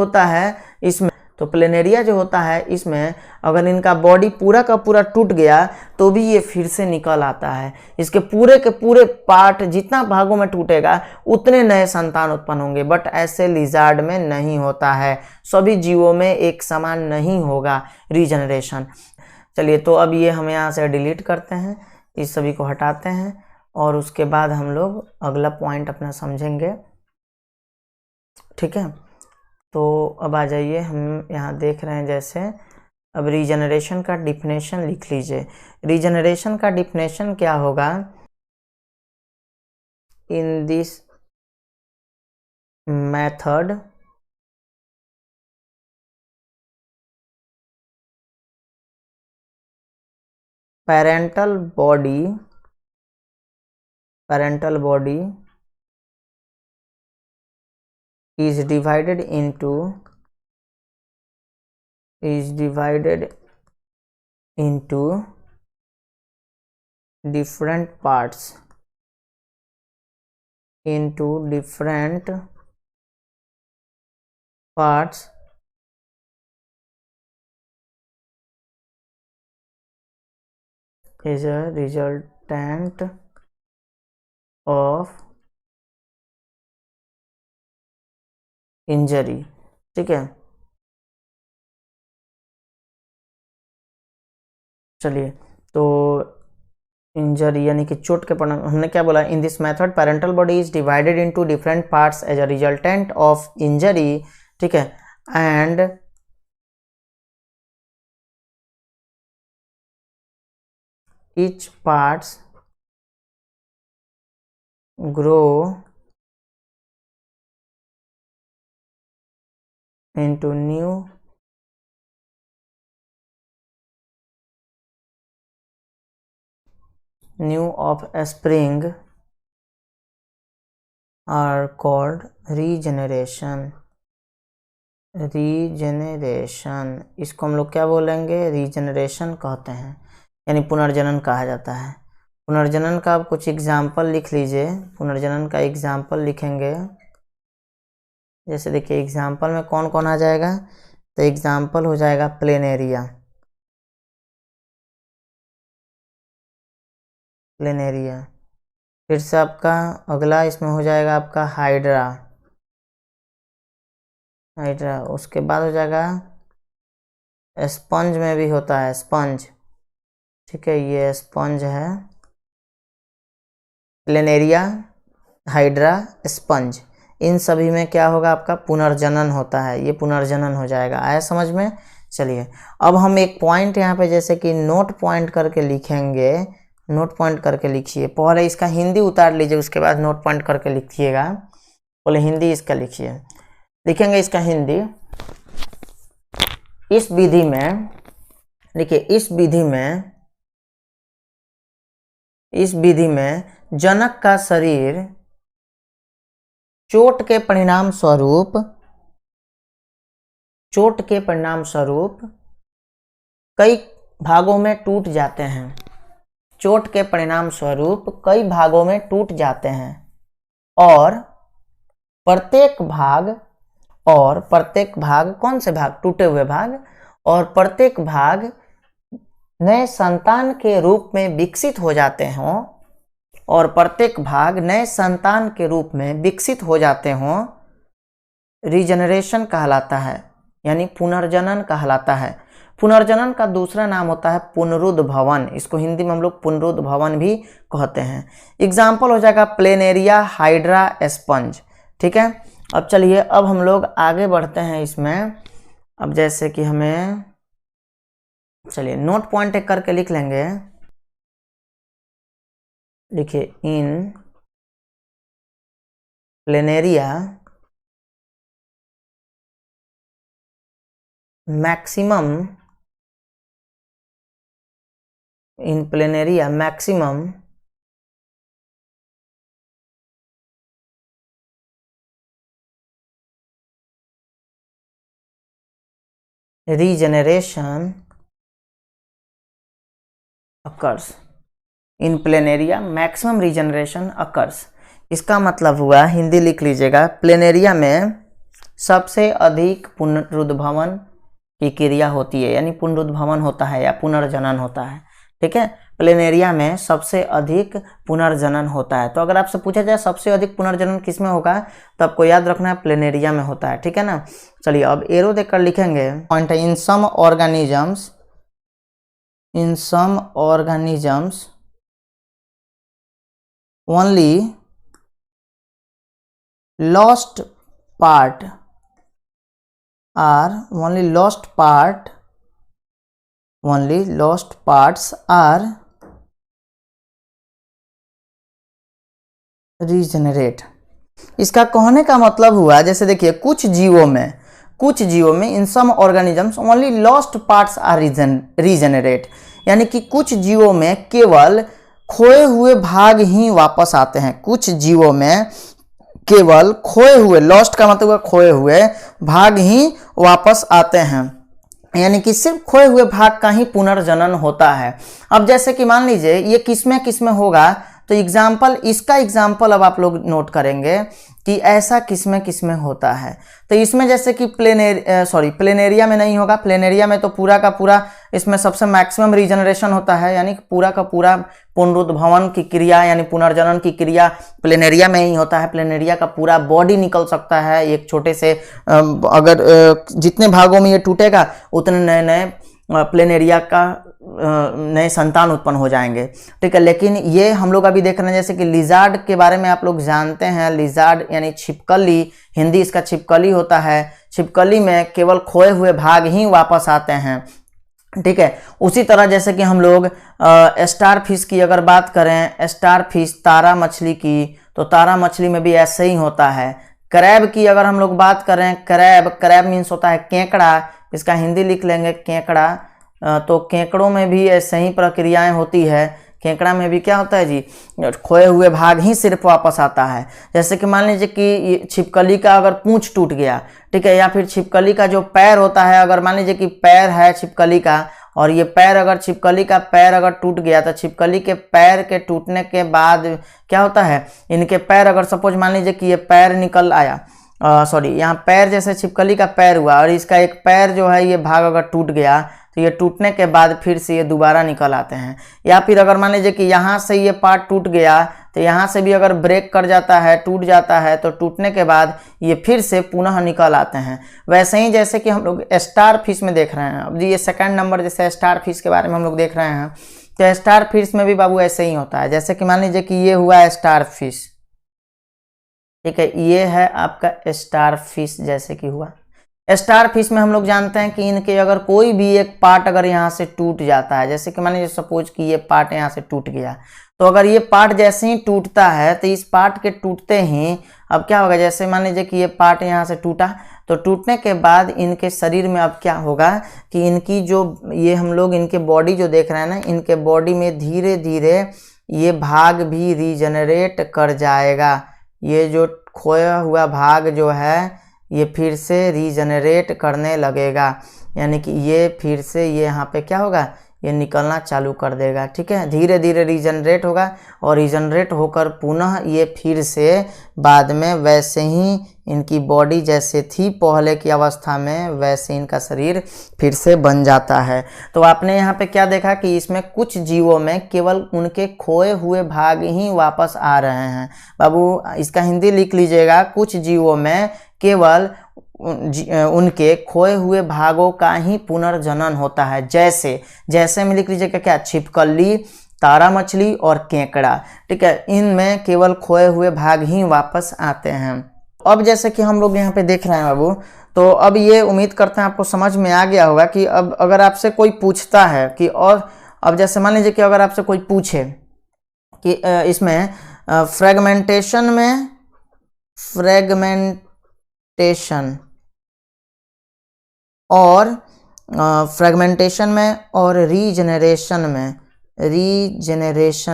होता है इसमें अगर इनका बॉडी पूरा का पूरा टूट गया तो भी ये फिर से निकल आता है। इसके पूरे के पूरे पार्ट जितना भागों में टूटेगा उतने नए संतान उत्पन्न होंगे। बट ऐसे लिजार्ड में नहीं होता है। सभी जीवों में एक समान नहीं होगा रीजनरेशन। चलिए, तो अब ये हम यहाँ से डिलीट करते हैं, इस सभी को हटाते हैं और उसके बाद हम लोग अगला पॉइंट अपना समझेंगे, ठीक है। तो अब आ जाइए, हम यहाँ देख रहे हैं जैसे अब रीजनरेशन का डिफिनेशन लिख लीजिए। रीजनरेशन का डिफिनेशन क्या होगा? इन this method parental body is divided into different parts, is a resultant of injury, ठीक है। चलिए, तो इंजरी यानी कि चोट के परिणाम, हमने क्या बोला? In this method parental body is divided into different parts as a resultant of injury, ठीक है। And each parts grow into new offspring are called regeneration। इसको हम लोग क्या बोलेंगे? रीजनरेशन कहते हैं, यानी पुनर्जनन कहा जाता है। पुनर्जनन का आप कुछ एग्जाम्पल लिख लीजिए। पुनर्जनन का एग्जाम्पल लिखेंगे, जैसे देखिए एग्जाम्पल में कौन कौन आ जाएगा? तो एग्जाम्पल हो जाएगा प्लेनेरिया, फिर से आपका अगला इसमें हो जाएगा आपका हाइड्रा, उसके बाद हो जाएगा स्पंज में भी होता है स्पंज, ठीक है। ये स्पंज है, प्लेनेरिया, हाइड्रा, स्पंज, इन सभी में क्या होगा, आपका पुनर्जनन होता है, ये पुनर्जनन हो जाएगा। आया समझ में? चलिए अब हम एक पॉइंट यहाँ पे जैसे कि नोट पॉइंट करके लिखेंगे, नोट पॉइंट करके लिखिए। पहले इसका हिंदी उतार लीजिए, उसके बाद नोट पॉइंट करके लिखिएगा। पहले हिंदी इसका लिखिए, लिखेंगे इसका हिंदी। इस विधि में देखिए, इस विधि में जनक का शरीर चोट के परिणाम स्वरूप कई भागों में टूट जाते हैं। चोट के परिणाम स्वरूप कई भागों में टूट जाते हैं और प्रत्येक भाग कौन से भाग? टूटे हुए भाग। और प्रत्येक भाग नए संतान के रूप में विकसित हो जाते हों, और प्रत्येक भाग नए संतान के रूप में विकसित हो जाते हों, रीजनरेशन कहलाता है, यानी पुनर्जनन कहलाता है। पुनर्जनन का दूसरा नाम होता है पुनरुद्भवन। इसको हिंदी में हम लोग पुनरुद्भवन भी कहते हैं। एग्जाम्पल हो जाएगा प्लेनेरिया, हाइड्रा, स्पंज। ठीक है, अब चलिए अब हम लोग आगे बढ़ते हैं इसमें। अब जैसे कि हमें, चलिए नोट पॉइंट एक करके लिख लेंगे। देखिए, इन प्लेनेरिया मैक्सिमम रीजनरेशन अकर्स। इन प्लेनेरिया मैक्सिमम रीजनरेशन अकर्स। इसका मतलब हुआ, हिंदी लिख लीजिएगा, प्लेनेरिया में सबसे अधिक पुनरुद्भवन की क्रिया होती है, यानी पुनरुद्भवन होता है या पुनर्जनन होता है। ठीक है, प्लेनेरिया में सबसे अधिक पुनर्जनन होता है। तो अगर आपसे पूछा जाए सबसे अधिक पुनर्जनन किस में होगा, तो आपको याद रखना है प्लेनेरिया में होता है। ठीक है ना। चलिए अब एरो देकर लिखेंगे पॉइंट है, in some organisms only lost parts are regenerate। इसका कहने का मतलब हुआ, जैसे देखिए कुछ जीवों में in some organisms only lost parts are regenerate, यानी कि कुछ जीवों में केवल खोए हुए भाग ही वापस आते हैं। कुछ जीवों में केवल खोए हुए, लॉस्ट का मतलब हुआ खोए हुए भाग ही वापस आते हैं, यानी कि सिर्फ खोए हुए भाग का ही पुनर्जनन होता है। अब जैसे कि मान लीजिए ये किसमें होगा, तो इसका एग्जाम्पल अब आप लोग नोट करेंगे कि ऐसा किसमें होता है। तो इसमें जैसे कि प्लेनेरिया में नहीं होगा। प्लेनेरिया में तो पूरा का पूरा इसमें सबसे मैक्सिमम रीजनरेशन होता है, यानी पूरा का पूरा पुनरुद्भवन की क्रिया यानी पुनर्जनन की क्रिया प्लेनेरिया में ही होता है। प्लेनेरिया का पूरा बॉडी निकल सकता है एक छोटे से, अगर जितने भागों में ये टूटेगा उतने नए नए प्लेनेरिया का नए संतान उत्पन्न हो जाएंगे। ठीक है, लेकिन ये हम लोग अभी देख रहे हैं, जैसे कि लिजार्ड के बारे में आप लोग जानते हैं। लिजार्ड यानी छिपकली, हिंदी इसका छिपकली होता है। छिपकली में केवल खोए हुए भाग ही वापस आते हैं। ठीक है, उसी तरह जैसे कि हम लोग स्टार फिश की अगर बात करें, स्टार फिश तारा मछली की, तो तारा मछली में भी ऐसे ही होता है। क्रैब की अगर हम लोग बात करें, क्रैब मीन्स होता है केकड़ा, इसका हिंदी लिख लेंगे केकड़ा। तो केकड़ों में भी ऐसे ही प्रक्रियाएं होती है। केकड़ा में भी क्या होता है जी, खोए हुए भाग ही सिर्फ वापस आता है। जैसे कि मान लीजिए कि छिपकली का अगर पूंछ टूट गया, ठीक है, या फिर छिपकली का जो पैर होता है, अगर मान लीजिए कि पैर है छिपकली का, और ये पैर अगर छिपकली का पैर अगर टूट गया, तो छिपकली के पैर के टूटने के बाद क्या होता है, इनके पैर अगर सपोज मान लीजिए कि ये पैर निकल आया, यहाँ पैर जैसे छिपकली का पैर हुआ और इसका एक पैर जो है ये भाग अगर टूट गया, तो ये टूटने के बाद फिर से ये दोबारा निकल आते हैं। या फिर अगर मान लीजिए कि यहाँ से ये पार्ट टूट गया, तो यहाँ से भी अगर ब्रेक कर जाता है, टूट जाता है, तो टूटने के बाद ये फिर से पुनः निकल आते हैं। वैसे ही जैसे कि हम लोग स्टार फिश में देख रहे हैं, अब ये सेकंड नंबर जैसे स्टार फिश के बारे में हम लोग देख रहे हैं, तो स्टार फिश में भी बाबू ऐसे ही होता है। जैसे कि मान लीजिए कि ये हुआ स्टार फिश, ठीक है। ये है आपका स्टार फिश जैसे कि हुआ। स्टार फिश में हम लोग जानते हैं कि इनके अगर कोई भी एक पार्ट अगर यहाँ से टूट जाता है, जैसे कि मान लीजिए सपोज कि ये पार्ट यहाँ से टूट गया, तो अगर ये पार्ट जैसे ही टूटता है तो इस पार्ट के टूटते ही अब क्या होगा, जैसे मान लीजिए कि ये पार्ट यहाँ से टूटा, तो टूटने के बाद इनके शरीर में अब क्या होगा कि इनकी जो ये हम लोग इनके बॉडी जो देख रहे हैं ना, इनके बॉडी में धीरे धीरे ये भाग भी रीजनरेट कर जाएगा। ये जो खोया हुआ भाग जो है ये फिर से रीजनरेट करने लगेगा, यानी कि ये फिर से ये यहाँ पे क्या होगा, ये निकलना चालू कर देगा। ठीक है, धीरे धीरे रीजनरेट होगा और रीजनरेट होकर पुनः ये फिर से बाद में वैसे ही इनकी बॉडी जैसे थी पहले की अवस्था में वैसे इनका शरीर फिर से बन जाता है। तो आपने यहाँ पे क्या देखा कि इसमें कुछ जीवों में केवल उनके खोए हुए भाग ही वापस आ रहे हैं। बाबू इसका हिंदी लिख लीजिएगा, कुछ जीवों में केवल उनके खोए हुए भागों का ही पुनर्जनन होता है। जैसे में लिख लीजिएगा क्या, छिपकली, तारा मछली और केकड़ा। ठीक है, इनमें केवल खोए हुए भाग ही वापस आते हैं। अब जैसे कि हम लोग यहाँ पे देख रहे हैं बाबू, तो अब ये उम्मीद करते हैं आपको समझ में आ गया होगा कि अब अगर आपसे कोई पूछता है कि, और अब जैसे मान लीजिए कि अगर आपसे कोई पूछे कि इसमें फ्रेगमेंटेशन में और रीजनरेशन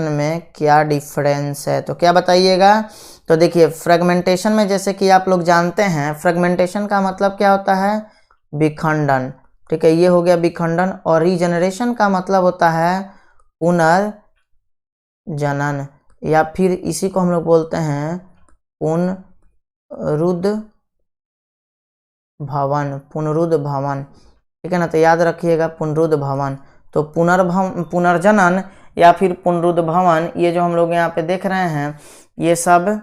में क्या डिफरेंस है, तो क्या बताइएगा। तो देखिए फ्रेगमेंटेशन में जैसे कि आप लोग जानते हैं, फ्रेगमेंटेशन का मतलब क्या होता है, विखंडन। ठीक है, ये हो गया विखंडन। और रीजनरेशन का मतलब होता है पुनर्जनन, या फिर इसी को हम लोग बोलते हैं पुनरुद्ध भवन। ठीक है ना, तो याद रखिएगा पुनरुद्ध भवन। तो पुनर्जनन या फिर पुनरुद्ध भवन, ये जो हम लोग यहाँ पे देख रहे हैं ये सब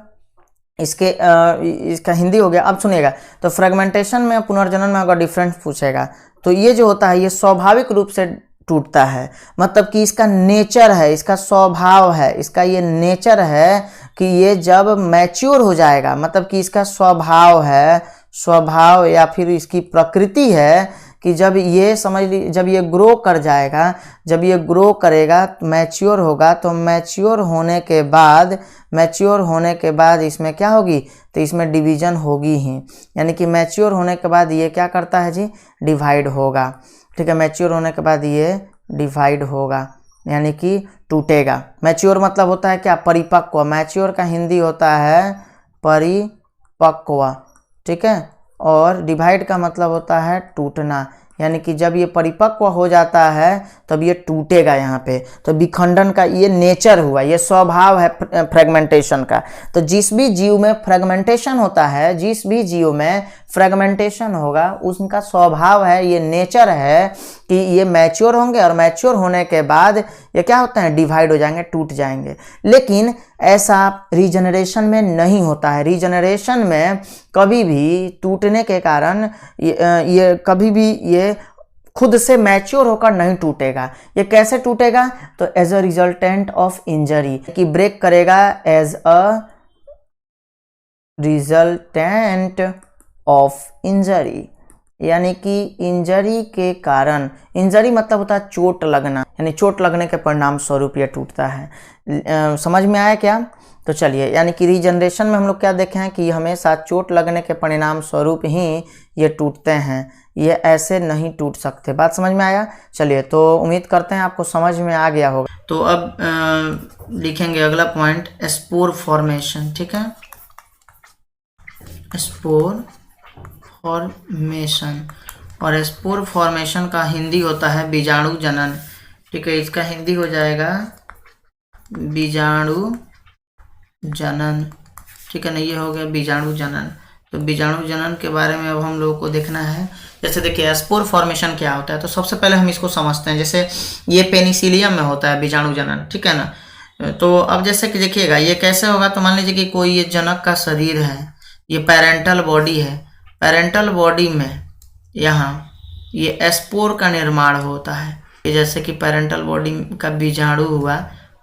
इसका हिंदी हो गया। अब सुनिएगा, तो फ्रेगमेंटेशन में पुनर्जनन में अगर डिफरेंस पूछेगा तो ये जो होता है ये स्वाभाविक रूप से टूटता है, मतलब कि इसका नेचर है, इसका स्वभाव है, इसका ये नेचर है कि ये जब मैच्योर हो जाएगा, मतलब कि इसका स्वभाव या फिर इसकी प्रकृति है कि जब ये समझ ली, जब ये ग्रो कर जाएगा, जब ये ग्रो करेगा मैच्योर होगा, तो मैच्योर होने के बाद इसमें क्या होगी, तो इसमें डिवीजन होगी ही, यानी कि मैच्योर होने के बाद ये क्या करता है जी, डिवाइड होगा। ठीक है, मैच्योर होने के बाद ये डिवाइड होगा, यानी कि टूटेगा। मैच्योर मतलब होता है क्या, परिपक्व। मैच्योर का हिंदी होता है परिपक्व। ठीक है, और डिवाइड का मतलब होता है टूटना, यानी कि जब ये परिपक्व हो जाता है तब ये टूटेगा यहाँ पे। तो विखंडन का ये नेचर हुआ, ये स्वभाव है फ्रेगमेंटेशन का। तो जिस भी जीव में फ्रेगमेंटेशन होता है, जिस भी जीव में फ्रेगमेंटेशन होगा उसका स्वभाव है, ये नेचर है कि ये मैच्योर होंगे और मैच्योर होने के बाद ये क्या होता है, डिवाइड हो जाएंगे, टूट जाएंगे। लेकिन ऐसा रीजनरेशन में नहीं होता है। रीजनरेशन में कभी भी टूटने के कारण ये कभी भी ये खुद से मैच्योर होकर नहीं टूटेगा। ये कैसे टूटेगा, तो as a resultant of injury, कि ब्रेक करेगा as a resultant of injury, यानी कि इंजरी के कारण। इंजरी मतलब होता है चोट लगना, यानी चोट लगने के परिणाम स्वरूप ये टूटता है। समझ में आया क्या। तो चलिए, यानी कि रीजनरेशन में हम लोग क्या देखे हैं कि हमेशा चोट लगने के परिणाम स्वरूप ही ये टूटते हैं, ये ऐसे नहीं टूट सकते। बात समझ में आया। चलिए, तो उम्मीद करते हैं आपको समझ में आ गया होगा। तो अब लिखेंगे अगला पॉइंट, स्पोर फॉर्मेशन। ठीक है, स्पोर फॉर्मेशन, और स्पोर फॉर्मेशन का हिंदी होता है बीजाणु जनन। ठीक है, इसका हिंदी हो जाएगा बीजाणु जनन। ठीक है ना, ये हो गया बीजाणु जनन। तो बीजाणु जनन के बारे में अब हम लोगों को देखना है। जैसे देखिए स्पोर फॉर्मेशन क्या होता है, तो सबसे पहले हम इसको समझते हैं। जैसे ये पेनिसिलियम में होता है बीजाणु जनन, ठीक है ना। तो अब जैसे कि देखिएगा ये कैसे होगा, तो मान लीजिए कि कोई ये जनक का शरीर है, ये पेरेंटल बॉडी है, पेरेंटल बॉडी में यहाँ ये स्पोर का निर्माण होता है। ये जैसे कि पेरेंटल बॉडी का बीजाणु हुआ,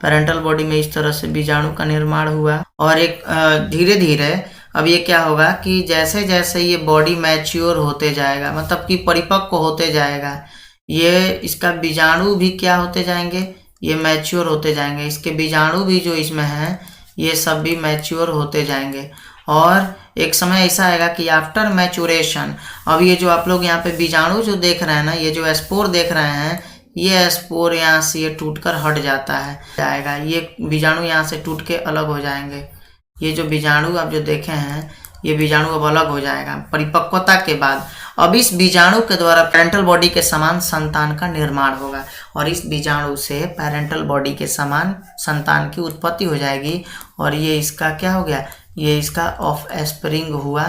पेरेंटल बॉडी में इस तरह से बीजाणु का निर्माण हुआ, और एक धीरे धीरे अब ये क्या होगा कि जैसे जैसे ये बॉडी मैच्योर होते जाएगा, मतलब कि परिपक्व होते जाएगा, ये इसका बीजाणु भी क्या होते जाएंगे, ये मैच्योर होते जाएंगे, इसके बीजाणु भी जो इसमें हैं ये सब भी मैच्योर होते जाएंगे। और एक समय ऐसा आएगा कि आफ्टर मैचुरेशन, अब ये जो आप लोग यहाँ पे बीजाणु जो देख रहे हैं ना, ये जो स्पोर देख रहे हैं, ये स्पोर यहाँ से ये टूटकर हट जाता है जाएगा, ये बीजाणु यहाँ से टूट के अलग हो जाएंगे। ये जो बीजाणु आप जो देखे हैं ये बीजाणु अब अलग हो जाएगा परिपक्वता के बाद। अब इस बीजाणु के द्वारा पैरेंटल बॉडी के समान संतान का निर्माण होगा और इस बीजाणु से पैरेंटल बॉडी के समान संतान की उत्पत्ति हो जाएगी और ये इसका क्या हो गया, ये इसका ऑफ स्प्रिंग हुआ,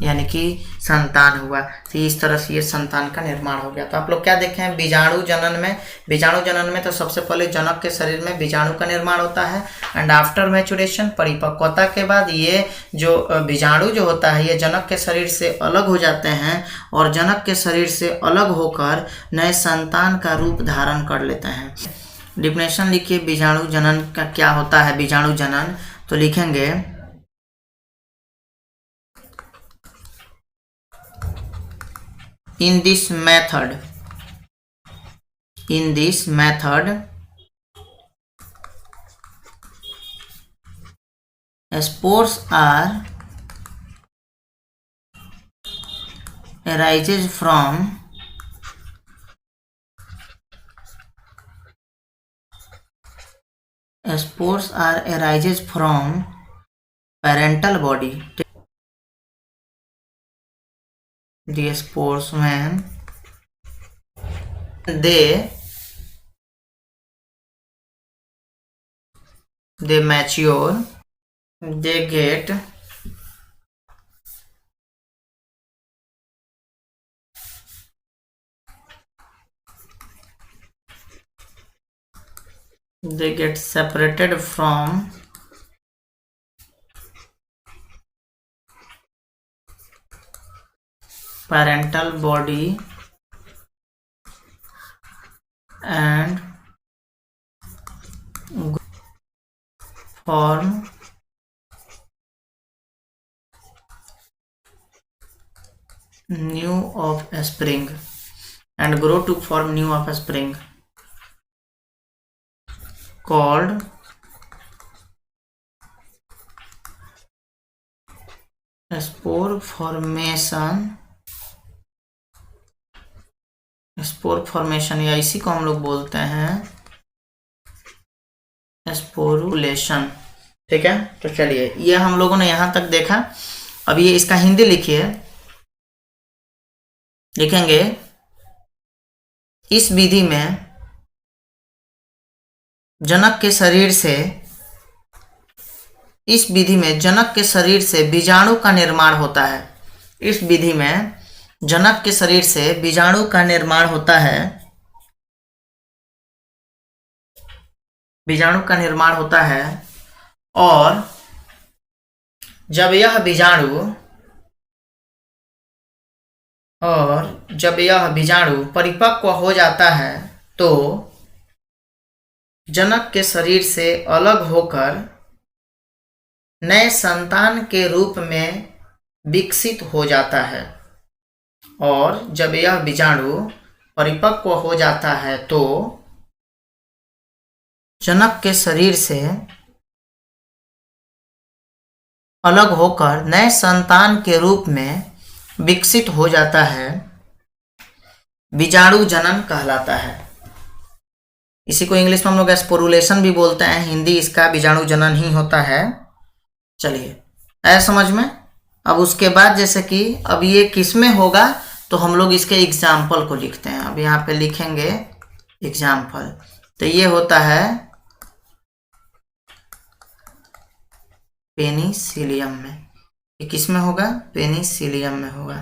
यानी कि संतान हुआ। तो इस तरह से ये संतान का निर्माण हो गया। तो आप लोग क्या देखें हैं बीजाणु जनन में तो सबसे पहले जनक के शरीर में बीजाणु का निर्माण होता है एंड आफ्टर मैचुरेशन, परिपक्वता के बाद ये जो बीजाणु जो होता है ये जनक के शरीर से अलग हो जाते हैं और जनक के शरीर से अलग होकर नए संतान का रूप धारण कर लेते हैं। डिफिनेशन लिखिए बीजाणु जनन का क्या होता है। बीजाणु जनन तो लिखेंगे in this method spores are arises from parental body. The spores when they mature, they get separated from parental body and form new offspring and grow to form new offspring called spore formation या इसी को हम लोग बोलते हैं sporulation. ठीक है, तो चलिए ये हम लोगों ने यहां तक देखा। अब ये इसका हिंदी लिखिए, लिखेंगे इस विधि में जनक के शरीर से बीजाणु का निर्माण होता है। इस विधि में जनक के शरीर से बीजाणु का निर्माण होता है और जब यह बीजाणु परिपक्व हो जाता है तो जनक के शरीर से अलग होकर नए संतान के रूप में विकसित हो जाता है। और जब यह बीजाणु परिपक्व हो जाता है तो जनक के शरीर से अलग होकर नए संतान के रूप में विकसित हो जाता है, बीजाणु जनन कहलाता है। इसी को इंग्लिश में हम लोग स्पोरुलेशन भी बोलते हैं, हिंदी इसका बीजाणु जनन ही होता है। चलिए ऐसा समझ में। अब उसके बाद जैसे कि अब ये किस में होगा तो हम लोग इसके एग्जाम्पल को लिखते हैं। अब यहाँ पे लिखेंगे एग्जाम्पल, तो ये होता है पेनिसिलियम में। ये किस में होगा, पेनिसिलियम में होगा।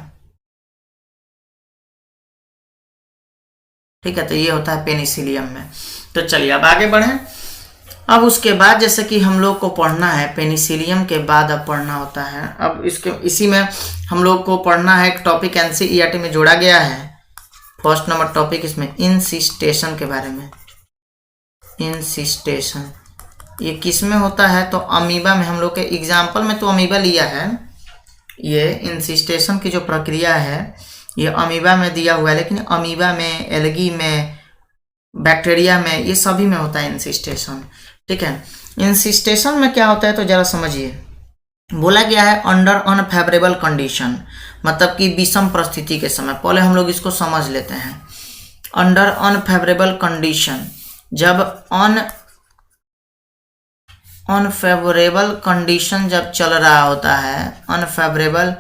ठीक है, तो ये होता है पेनिसिलियम में। तो चलिए अब आगे बढ़ें। अब उसके बाद जैसे कि हम लोग को पढ़ना है पेनिसिलियम के बाद अब पढ़ना होता है, अब इसी में हम लोग को पढ़ना है एक टॉपिक एनसीईआरटी में जोड़ा गया है। फर्स्ट नंबर टॉपिक इसमें इंसिस्टेशन के बारे में। इंसिस्टेशन ये किस में होता है तो अमीबा में। हम लोग के एग्जाम्पल में तो अमीबा लिया है, ये इंसिस्टेशन की जो प्रक्रिया है ये अमीबा में दिया हुआ है, लेकिन अमीबा में, एल्गी में, बैक्टीरिया में, ये सभी में होता है इंसिस्टेशन। ठीक है, इंसिस्टेशन में क्या होता है तो जरा समझिए। बोला गया है अंडर अनफेवरेबल कंडीशन, मतलब कि विषम परिस्थिति के समय। पहले हम लोग इसको समझ लेते हैं। अंडर अनफेवरेबल कंडीशन, जब अनफेवरेबल कंडीशन जब चल रहा होता है, अनफेवरेबल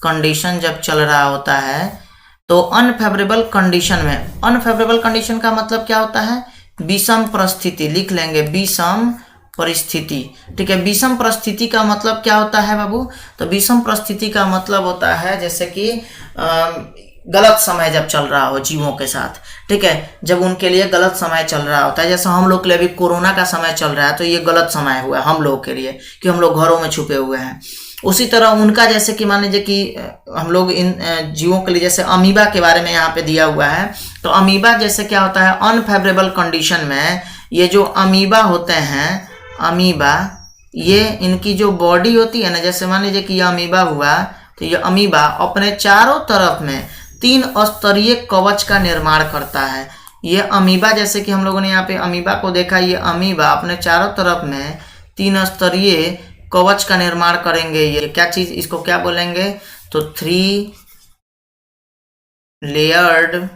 कंडीशन जब चल रहा होता है, तो अनफेवरेबल कंडीशन में, अनफेवरेबल कंडीशन का मतलब क्या होता है? विषम परिस्थिति। लिख लेंगे विषम परिस्थिति। ठीक है, विषम परिस्थिति का मतलब क्या होता है बाबू? तो विषम परिस्थिति का मतलब होता है जैसे कि गलत समय जब चल रहा हो जीवों के साथ। ठीक है, जब उनके लिए गलत समय चल रहा होता है, जैसे हम लोग के लिए अभी कोरोना का समय चल रहा है, तो ये गलत समय हुआ हम लोग के लिए कि हम लोग घरों में छुपे हुए हैं। उसी तरह उनका जैसे कि मान लीजिए कि हम लोग इन जीवों के लिए, जैसे अमीबा के बारे में यहाँ पे दिया हुआ है, तो अमीबा जैसे क्या होता है अनफेवरेबल कंडीशन में, ये जो अमीबा होते हैं, अमीबा, ये इनकी जो बॉडी होती है ना, जैसे मान लीजिए कि ये अमीबा हुआ, तो ये अमीबा अपने चारों तरफ में 3 स्तरीय कवच का निर्माण करता है। ये अमीबा, जैसे कि हम लोगों ने यहाँ पे अमीबा को देखा, ये अमीबा अपने चारों तरफ में 3 स्तरीय कवच का निर्माण करेंगे। ये क्या चीज, इसको क्या बोलेंगे? तो 3 लेयर्ड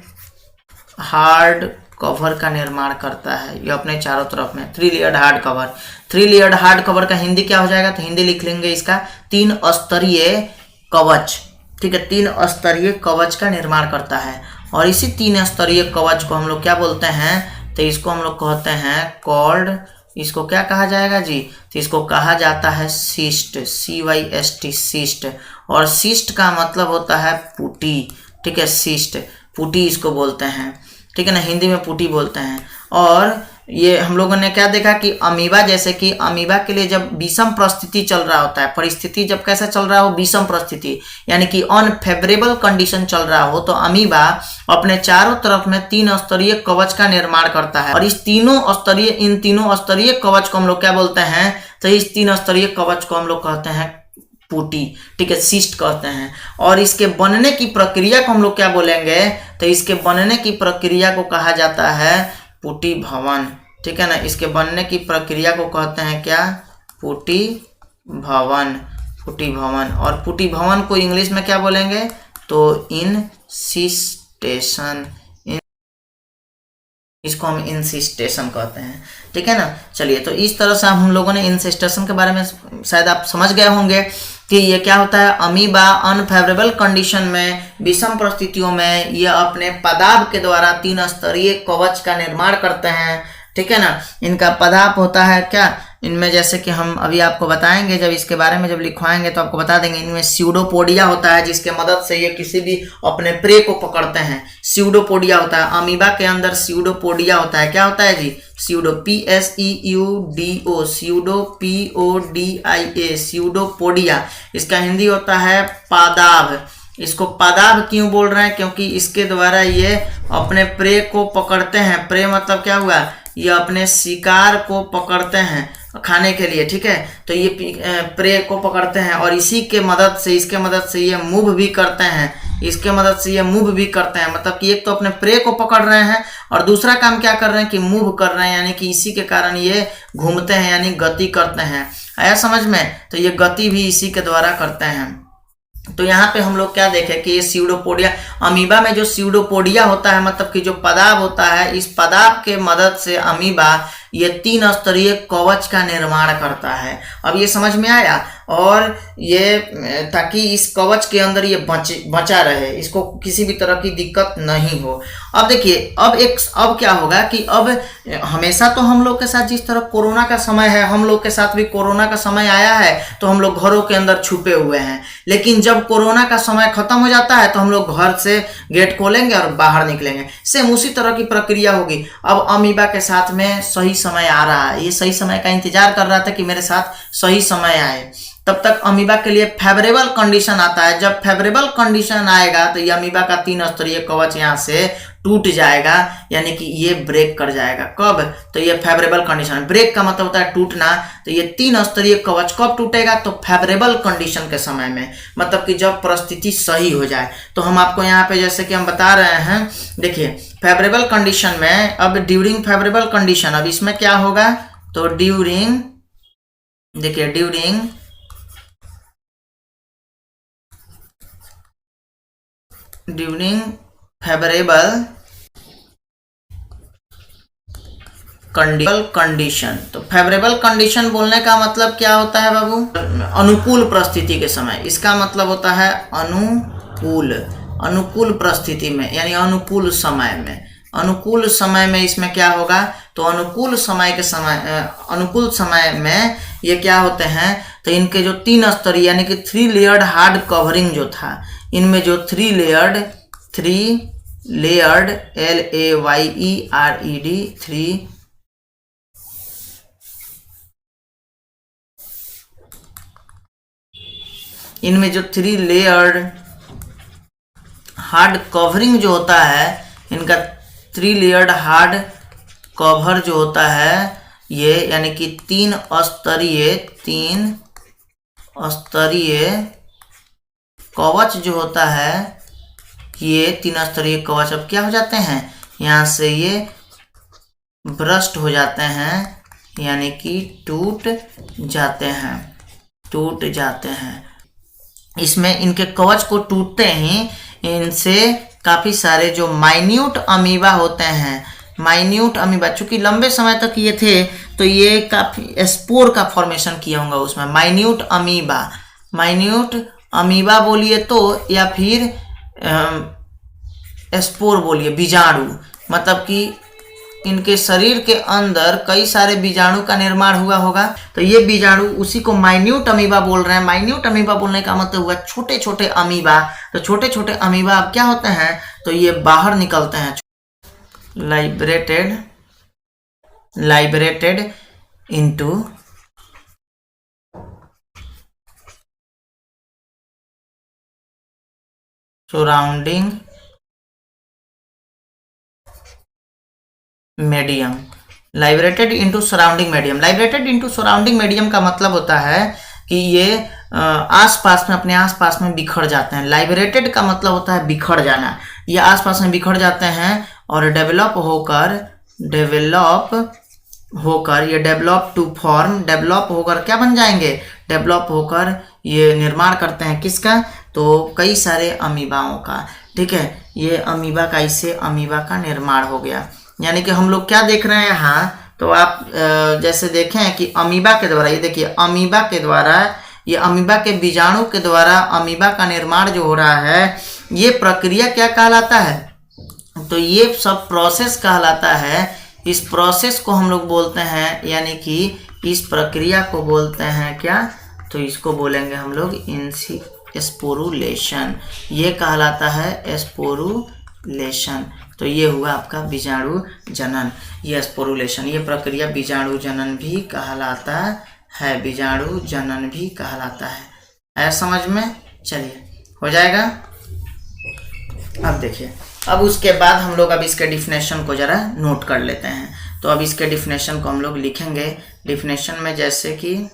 हार्ड कवर का निर्माण करता है। ये अपने चारों तरफ में 3 layered hard cover. 3 layered hard cover का हिंदी क्या हो जाएगा? तो हिंदी लिख लेंगे इसका 3 स्तरीय कवच। ठीक है, 3 स्तरीय कवच का निर्माण करता है। और इसी 3 स्तरीय कवच को हम लोग क्या बोलते हैं? तो इसको हम लोग कहते हैं कॉल्ड, इसको क्या कहा जाएगा जी? तो इसको कहा जाता है सिस्ट, CYST, सिस्ट। और सिस्ट का मतलब होता है पुटी। ठीक है, सिस्ट, पुटी इसको बोलते हैं। ठीक है ना, हिंदी में पुटी बोलते हैं। और ये हम लोगों ने क्या देखा कि अमीबा, जैसे कि अमीबा के लिए जब विषम परिस्थिति चल रहा होता है, परिस्थिति जब कैसा चल रहा हो? विषम परिस्थिति, यानी कि अनफेवरेबल कंडीशन चल रहा हो, तो अमीबा अपने चारों तरफ में 3 स्तरीय कवच का निर्माण करता है। और इन तीनों स्तरीय कवच को हम लोग क्या बोलते हैं? तो इस 3 स्तरीय कवच को हम लोग कहते हैं पुटी। ठीक है, सिस्ट कहते हैं। और इसके बनने की प्रक्रिया को हम लोग क्या बोलेंगे? तो इसके बनने की प्रक्रिया को कहा जाता है पुटी भवन। ठीक है ना, इसके बनने की प्रक्रिया को कहते हैं क्या? पुटी भवन, पुटी भवन। और पुटी भवन को इंग्लिश में क्या बोलेंगे? तो इंसिस्टेशन, इसको हम इंसिस्टेशन कहते हैं। ठीक है ना, चलिए, तो इस तरह से हम लोगों ने इंसिस्टेशन के बारे में शायद आप समझ गए होंगे कि ये क्या होता है। अमीबा अनफेवरेबल कंडीशन में, विषम परिस्थितियों में, ये अपने पदार्थ के द्वारा 3 स्तरीय कवच का निर्माण करते हैं। ठीक है ना, इनका पदार्थ होता है क्या? इनमें जैसे कि हम अभी आपको बताएंगे, जब इसके बारे में जब लिखवाएंगे तो आपको बता देंगे। इनमें स्यूडोपोडिया होता है, जिसके मदद से ये किसी भी अपने प्रे को पकड़ते हैं। स्यूडोपोडिया होता है अमीबा के अंदर, स्यूडोपोडिया होता है। क्या होता है जी? Pseudo, PSEUDO, pseudo, PODIA, pseudopodia. इसका हिंदी होता है पादाभ। इसको पादाभ क्यों बोल रहे हैं? क्योंकि इसके द्वारा ये अपने प्रे को पकड़ते हैं। प्रे मतलब क्या हुआ? ये अपने शिकार को पकड़ते हैं खाने के लिए। ठीक है, तो ये प्रे को पकड़ते हैं और इसी के मदद से, इसके मदद से ये मूव भी करते हैं। इसके मदद से ये मूव भी करते हैं, मतलब कि एक तो अपने प्रे को पकड़ रहे हैं और दूसरा काम क्या कर रहे हैं कि मूव कर रहे हैं, यानी कि इसी के कारण ये घूमते हैं, यानी गति करते हैं। आया समझ में? तो ये गति भी इसी के द्वारा करते हैं। तो यहाँ पे हम लोग क्या देखें कि ये स्यूडोपोडिया, अमीबा में जो स्यूडोपोडिया होता है, मतलब कि जो पदार्थ होता है, इस पदार्थ के मदद से अमीबा ये 3 स्तरीय कवच का निर्माण करता है। अब ये समझ में आया? और ये ताकि इस कवच के अंदर ये बचा रहे, इसको किसी भी तरह की दिक्कत नहीं हो। अब देखिए, अब क्या होगा कि अब हमेशा तो हम लोग के साथ जिस तरह कोरोना का समय है, हम लोग के साथ भी कोरोना का समय आया है, तो हम लोग घरों के अंदर छुपे हुए हैं। लेकिन जब कोरोना का समय खत्म हो जाता है तो हम लोग घर से गेट खोलेंगे और बाहर निकलेंगे। सेम उसी तरह की प्रक्रिया होगी। अब अमीबा के साथ में सही समय आ रहा है, ये सही समय का इंतजार कर रहा था कि मेरे साथ सही समय आए। तब तक अमीबा के लिए फेवरेबल कंडीशन आता है। जब फेवरेबल कंडीशन आएगा तो ये अमीबा का 3 स्तरीय कवच यहाँ से टूट जाएगा, यानी कि ये ब्रेक कर जाएगा। कब? तो ये फेवरेबल कंडीशन। ब्रेक का मतलब होता है टूटना। तो ये 3 स्तरीय कवच कब टूटेगा? तो फेवरेबल कंडीशन के समय में, मतलब कि जब परिस्थिति सही हो जाए। तो हम आपको यहाँ पे जैसे कि हम बता रहे हैं, देखिए फेवरेबल कंडीशन में, अब ड्यूरिंग फेवरेबल कंडीशन, अब इसमें क्या होगा? तो ड्यूरिंग, देखिए ड्यूरिंग फेवरेबल कंडीशन। तो फेवरेबल कंडीशन बोलने का मतलब क्या होता है बाबू? अनुकूल परिस्थिति के समय। इसका मतलब होता है अनुकूल परिस्थिति में, यानी अनुकूल समय में। अनुकूल समय में इसमें क्या होगा? तो अनुकूल समय में ये क्या होते हैं? तो इनके जो 3 स्तरीय यानी कि 3 लेयर्ड हार्ड कवरिंग जो था, इनमें जो 3 लेयर्ड LAYERED 3 इनमें जो 3 लेयर्ड हार्ड कवरिंग जो होता है, इनका 3 लेयर्ड हार्ड कवर जो होता है ये, यानी कि 3 स्तरीय कवच जो होता है, ये 3 स्तरीय कवच अब क्या हो जाते हैं? यहाँ से ये ब्रस्ट हो जाते हैं, यानी कि टूट जाते हैं। इसमें इनके कवच को टूटते ही इनसे काफ़ी सारे जो माइन्यूट अमीबा होते हैं, माइन्यूट अमीबा, चूंकि लंबे समय तक ये थे तो ये काफ़ी स्पोर का फॉर्मेशन किया होगा उसमें। माइन्यूट अमीबा बोलिए तो, या फिर स्पोर बोलिए, बीजाणु, मतलब कि इनके शरीर के अंदर कई सारे बीजाणु का निर्माण हुआ होगा। तो ये बीजाणु, उसी को माइन्यूट अमीबा बोल रहे हैं। माइन्यूट अमीबा बोलने का मतलब हुआ छोटे छोटे अमीबा। तो छोटे छोटे अमीबा अब क्या होते हैं? तो ये बाहर निकलते हैं, liberated into surrounding medium. Liberated into surrounding medium. Liberated into surrounding medium का मतलब होता है कि ये आसपास में, अपने आसपास में बिखर जाते हैं। लाइब्रेटेड का मतलब होता है बिखर जाना। ये आसपास में बिखर जाते हैं और डेवलप होकर क्या बन जाएंगे? डेवलप होकर ये निर्माण करते हैं किसका? तो कई सारे अमीबाओं का। ठीक है, ये अमीबा का, इससे अमीबा का निर्माण हो गया। यानी कि हम लोग क्या देख रहे हैं यहाँ? तो आप जैसे देखें कि अमीबा के द्वारा, ये देखिए अमीबा के द्वारा, ये अमीबा के बीजाणु के द्वारा अमीबा का निर्माण जो हो रहा है, ये प्रक्रिया क्या कहलाता है? तो ये सब प्रोसेस कहलाता है। इस प्रोसेस को हम लोग बोलते हैं, यानी कि इस प्रक्रिया को बोलते हैं क्या? तो इसको बोलेंगे हम लोग स्पोरुलेशन। ये कहलाता है स्पोरुलेशन। तो ये हुआ आपका बीजाणु जनन, ये स्पोरुलेशन। ये प्रक्रिया बीजाणु जनन भी कहलाता है, बीजाणु जनन भी कहलाता है। समझ में? चलिए, हो जाएगा। अब देखिए, अब उसके बाद हम लोग अब इसके डिफिनेशन को जरा नोट कर लेते हैं। तो अब इसके डिफिनेशन को हम लोग लिखेंगे। डिफिनेशन में जैसे कि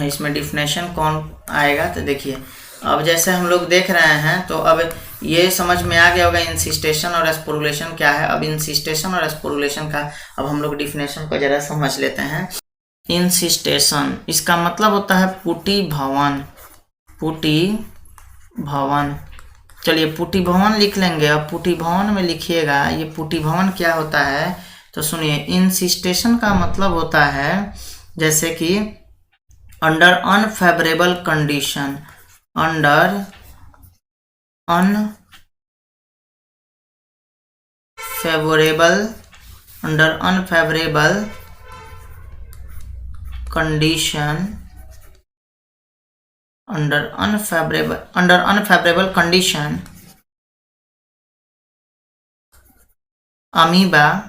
इसमें डिफिनेशन कौन आएगा? तो देखिए, अब जैसे हम लोग देख रहे हैं, तो अब ये समझ में आ गया होगा इंसिस्टेशन और स्पोरुलेशन क्या है। अब इंसिस्टेशन और स्पोरुलेशन का अब हम लोग डिफिनेशन को जरा समझ लेते हैं। इंसिस्टेशन, इसका मतलब होता है पुटी भवन। चलिए पुटी भवन लिख लेंगे। अब पुटी भवन में लिखिएगा, ये पुटी भवन क्या होता है? तो सुनिए, इंसिस्टेशन का मतलब होता है जैसे कि under unfavourable condition, under unfavourable condition, under unfavorable condition, amoeba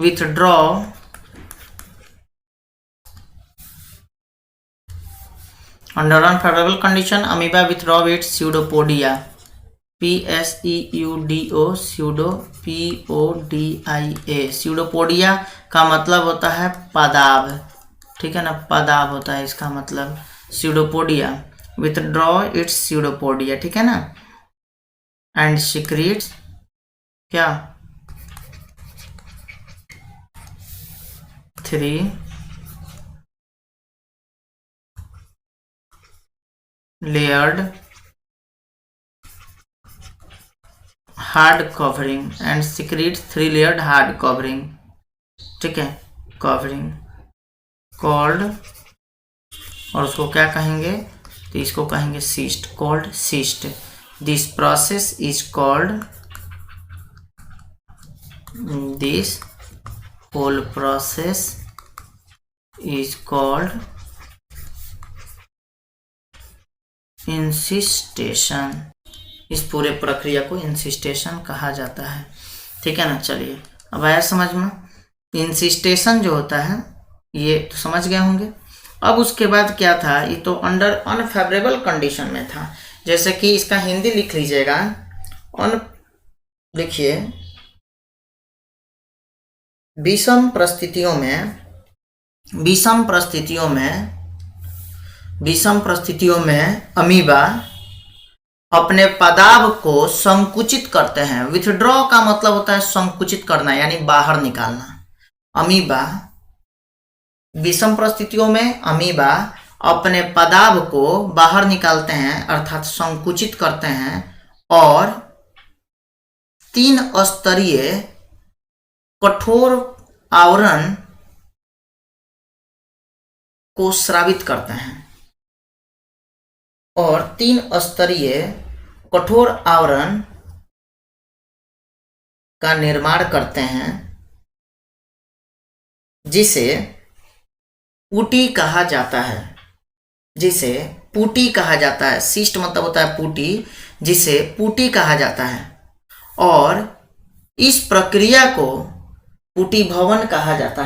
withdraw under unfavorable condition amoeba withdraw its pseudopodia PSEUDO pseudo PODIA pseudopodia का मतलब होता है पदाब, ठीक है ना, पदाब होता है इसका मतलब pseudopodia, withdraw its pseudopodia, ठीक है ना, and secretes क्या 3 layered hard covering and secretes 3 layered hard covering, ठीक है, covering called, और उसको क्या कहेंगे, तो इसको कहेंगे cyst, called cyst. This process is called, this whole process is called इंसिस्टेशन. इस पूरे प्रक्रिया को इंसिस्टेशन कहा जाता है, ठीक है ना. चलिए अब आया समझ में. इंसिस्टेशन जो होता है ये तो समझ गए होंगे. अब उसके बाद क्या था, ये तो अंडर अनफेवरेबल कंडीशन में था. जैसे कि इसका हिंदी लिख लीजिएगा, लिखिए विषम परिस्थितियों में अमीबा अपने पदार्थ को संकुचित करते हैं. विथड्रॉ का मतलब होता है संकुचित करना यानी बाहर निकालना. अमीबा विषम परिस्थितियों में अमीबा अपने पदार्थ को बाहर निकालते हैं अर्थात संकुचित करते हैं और 3 स्तरीय कठोर आवरण को स्रावित करते हैं और 3 स्तरीय कठोर आवरण का निर्माण करते हैं जिसे पुटी कहा जाता है. सिस्ट मतलब होता है पुटी, जिसे पुटी कहा जाता है. और इस प्रक्रिया को पुटी भवन कहा जाता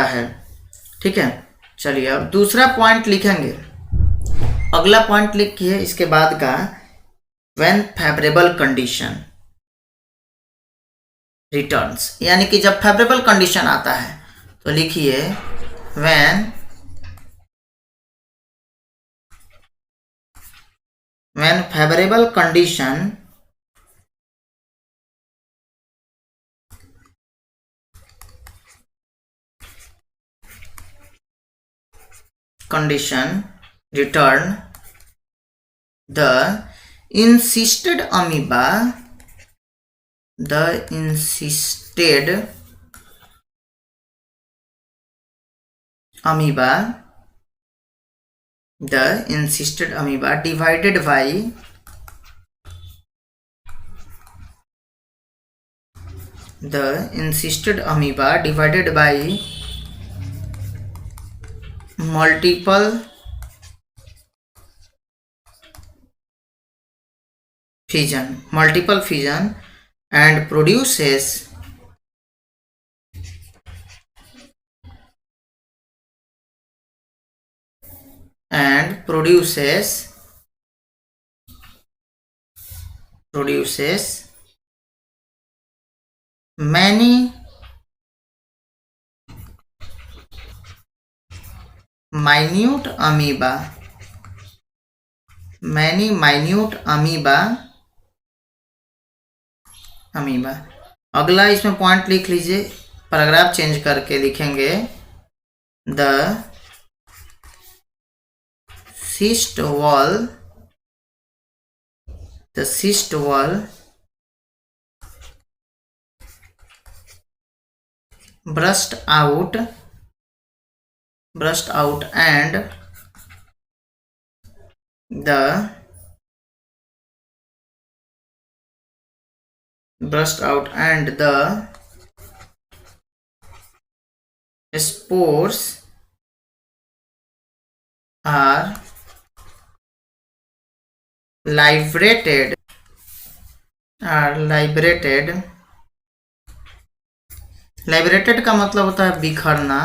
है. ठीक है. चलिए अब दूसरा पॉइंट लिखेंगे. अगला पॉइंट लिखिए इसके बाद का, व्हेन फेवरेबल कंडीशन रिटर्न्स, यानी कि जब फेवरेबल कंडीशन आता है तो लिखिए when favourable condition return the insisted amoeba divided by multiple fission and produces many minute amoeba. अगला इसमें पॉइंट लिख लीजिए, पैराग्राफ चेंज करके लिखेंगे the cyst wall burst out and the spores are liberated are liberated, liberated का मतलब होता है बिखरना,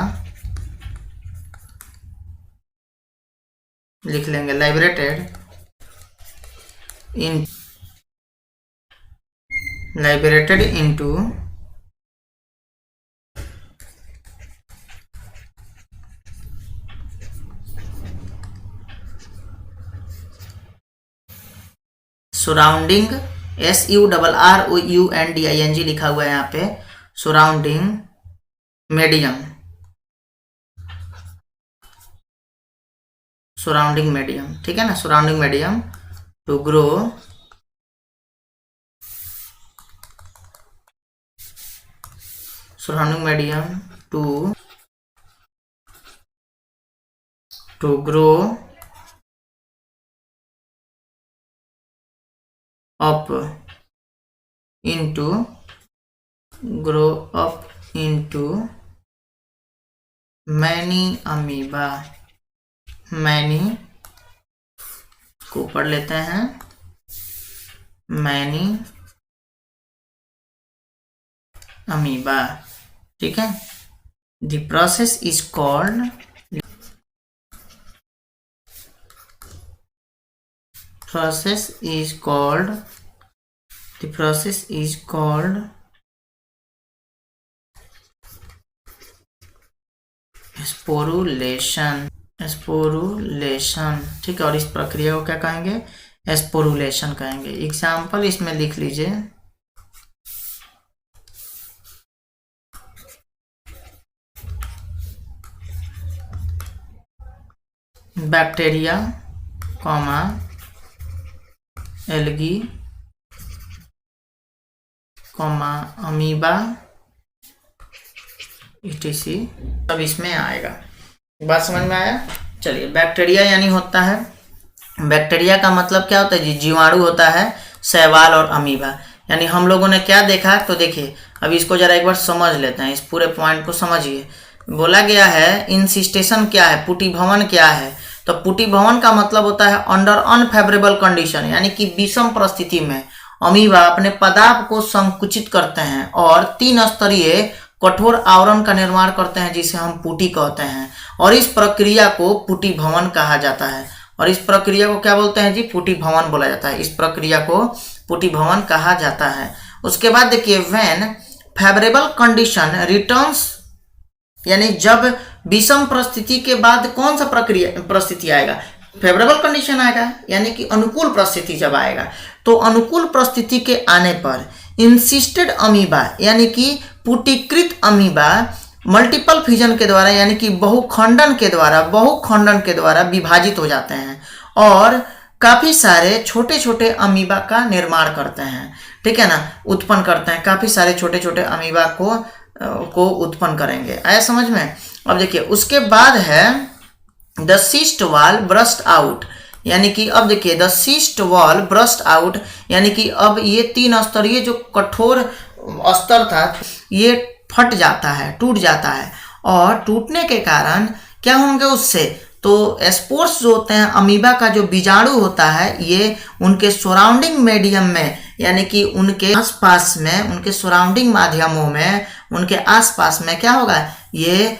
लिख लेंगे liberated in, liberated into surrounding, SURROUNDING लिखा हुआ है यहाँ पे, सराउंडिंग मीडियम, सराउंडिंग मीडियम, ठीक है ना, surrounding medium to grow surrounding medium to grow up into many amoeba, many को पढ़ लेते हैं, many amoeba, ठीक है। The process is called, the process is called sporulation, sporulation, ठीक है। और इस प्रक्रिया को क्या कहेंगे, स्पोरुलेशन कहेंगे। एग्जाम्पल इसमें लिख लीजिए, bacteria, comma, algae, comma, amoeba, ETC, सब इसमें आएगा। बात समझ में आया? चलिए, बैक्टीरिया यानी होता है, बैक्टीरिया का मतलब क्या होता है जी, जीवाणु होता है, शैवाल और अमीबा। यानी हम लोगों ने क्या देखा, तो देखिए अब इसको जरा एक बार समझ लेते हैं, इस पूरे पॉइंट को समझिए। बोला गया है इंसिस्टेशन क्या है, पुटिभवन क्या है, तो पुटिभवन का मतलब होता है अंडर अनफेवरेबल कंडीशन, यानी कि विषम परिस्थिति में अमीबा अपने पदार्थ को संकुचित करते हैं और 3 स्तरीय कठोर आवरण का निर्माण करते हैं, जिसे हम पुटी कहते हैं। और इस प्रक्रिया को पुटिभवन कहा जाता है। और इस प्रक्रिया को क्या बोलते हैं जी, पुटिभवन बोला जाता है। इस प्रक्रिया को पुटिभवन कहा जाता है। उसके बाद देखिए, व्हेन फेवरेबल कंडीशन रिटर्न्स, यानी जब विषम परिस्थिति के बाद कौन सा परिस्थिति आएगा, फेवरेबल कंडीशन आएगा, यानी कि अनुकूल परिस्थिति जब आएगा, तो अनुकूल परिस्थिति के आने पर इंसिस्टेड अमीबा, यानी कि पुटीकृत अमीबा मल्टीपल फ्यूजन के द्वारा, यानी कि बहुखंडन के द्वारा विभाजित हो जाते हैं और काफी सारे छोटे छोटे अमीबा का निर्माण करते हैं, ठीक है ना, उत्पन्न करते हैं। काफी सारे छोटे छोटे अमीबा को उत्पन्न करेंगे। आया समझ में? अब देखिए, उसके बाद है the cyst wall burst out, यानी कि अब देखिए the cyst wall burst out, यानी कि अब ये 3 स्तरीय जो कठोर स्तर था ये फट जाता है, टूट जाता है। और टूटने के कारण क्या होंगे उससे, तो स्पोर्स जो होते हैं, अमीबा का जो बीजाणु होता है, ये उनके सराउंडिंग मीडियम में, यानी कि उनके आसपास में, उनके सराउंडिंग माध्यमों में, उनके आसपास में क्या होगा, ये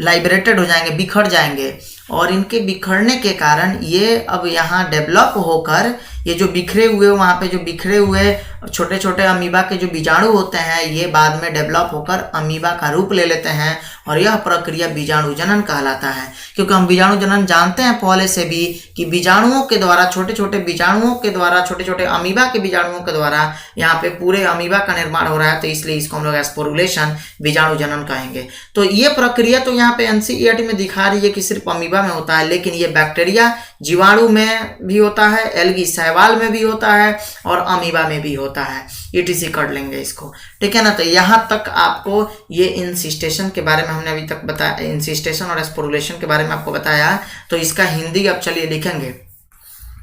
लाइब्रेटेड हो जाएंगे, बिखर जाएंगे। और इनके बिखरने के कारण ये अब यहाँ डेवलप होकर ये जो बिखरे हुए, वहाँ पे जो बिखरे हुए छोटे छोटे अमीबा के जो बीजाणु होते हैं, ये बाद में डेवलप होकर अमीबा का रूप ले लेते हैं। और यह प्रक्रिया बीजाणु जनन कहलाता है। क्योंकि हम बीजाणु जनन जानते हैं पहले से भी कि बीजाणुओं के द्वारा, छोटे छोटे बीजाणुओं के द्वारा, छोटे छोटे अमीबा के बीजाणुओं के द्वारा यहाँ पे पूरे अमीबा का निर्माण हो रहा है, तो इसलिए इसको हम लोग स्पोरुलेशन, बीजाणु जनन कहेंगे। तो ये प्रक्रिया तो यहाँ पे NCERT में दिखा रही है कि सिर्फ अमीबा में होता है, लेकिन ये बैक्टीरिया जीवाणु में भी होता है, एल्गी शैवाल में भी होता है और अमीबा में भी होता है। ETC कर लेंगे इसको, ठीक है ना। तो यहाँ तक आपको ये इंसिस्टेशन के बारे में हमने अभी तक बताया, इंसिस्टेशन और स्पोरुलेशन के बारे में आपको बताया। तो इसका हिंदी अब चलिए लिखेंगे।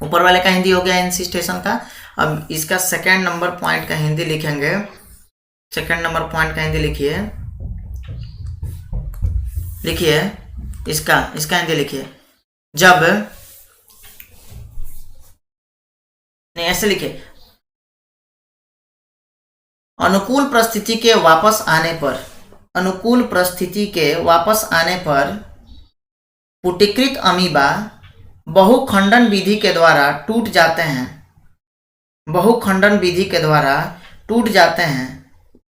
ऊपर वाले का हिंदी हो गया इंसिस्टेशन का, अब इसका सेकेंड नंबर पॉइंट का हिंदी लिखेंगे। सेकेंड नंबर पॉइंट का हिंदी लिखिए, लिखिए इसका हिंदी लिखिए। जब नहीं, ऐसे लिखिए, अनुकूल परिस्थिति के वापस आने पर पुटीकृत अमीबा बहुखंडन विधि के द्वारा टूट जाते हैं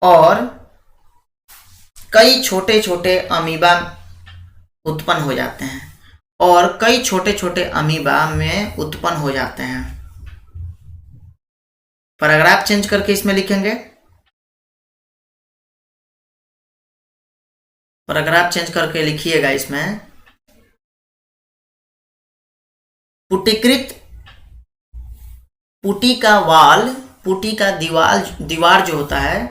और कई छोटे छोटे अमीबा उत्पन्न हो जाते हैं पैराग्राफ चेंज करके इसमें लिखेंगे, पैराग्राफ चेंज करके लिखिएगा इसमें, पुटीकृत पुटी का दीवार जो होता है,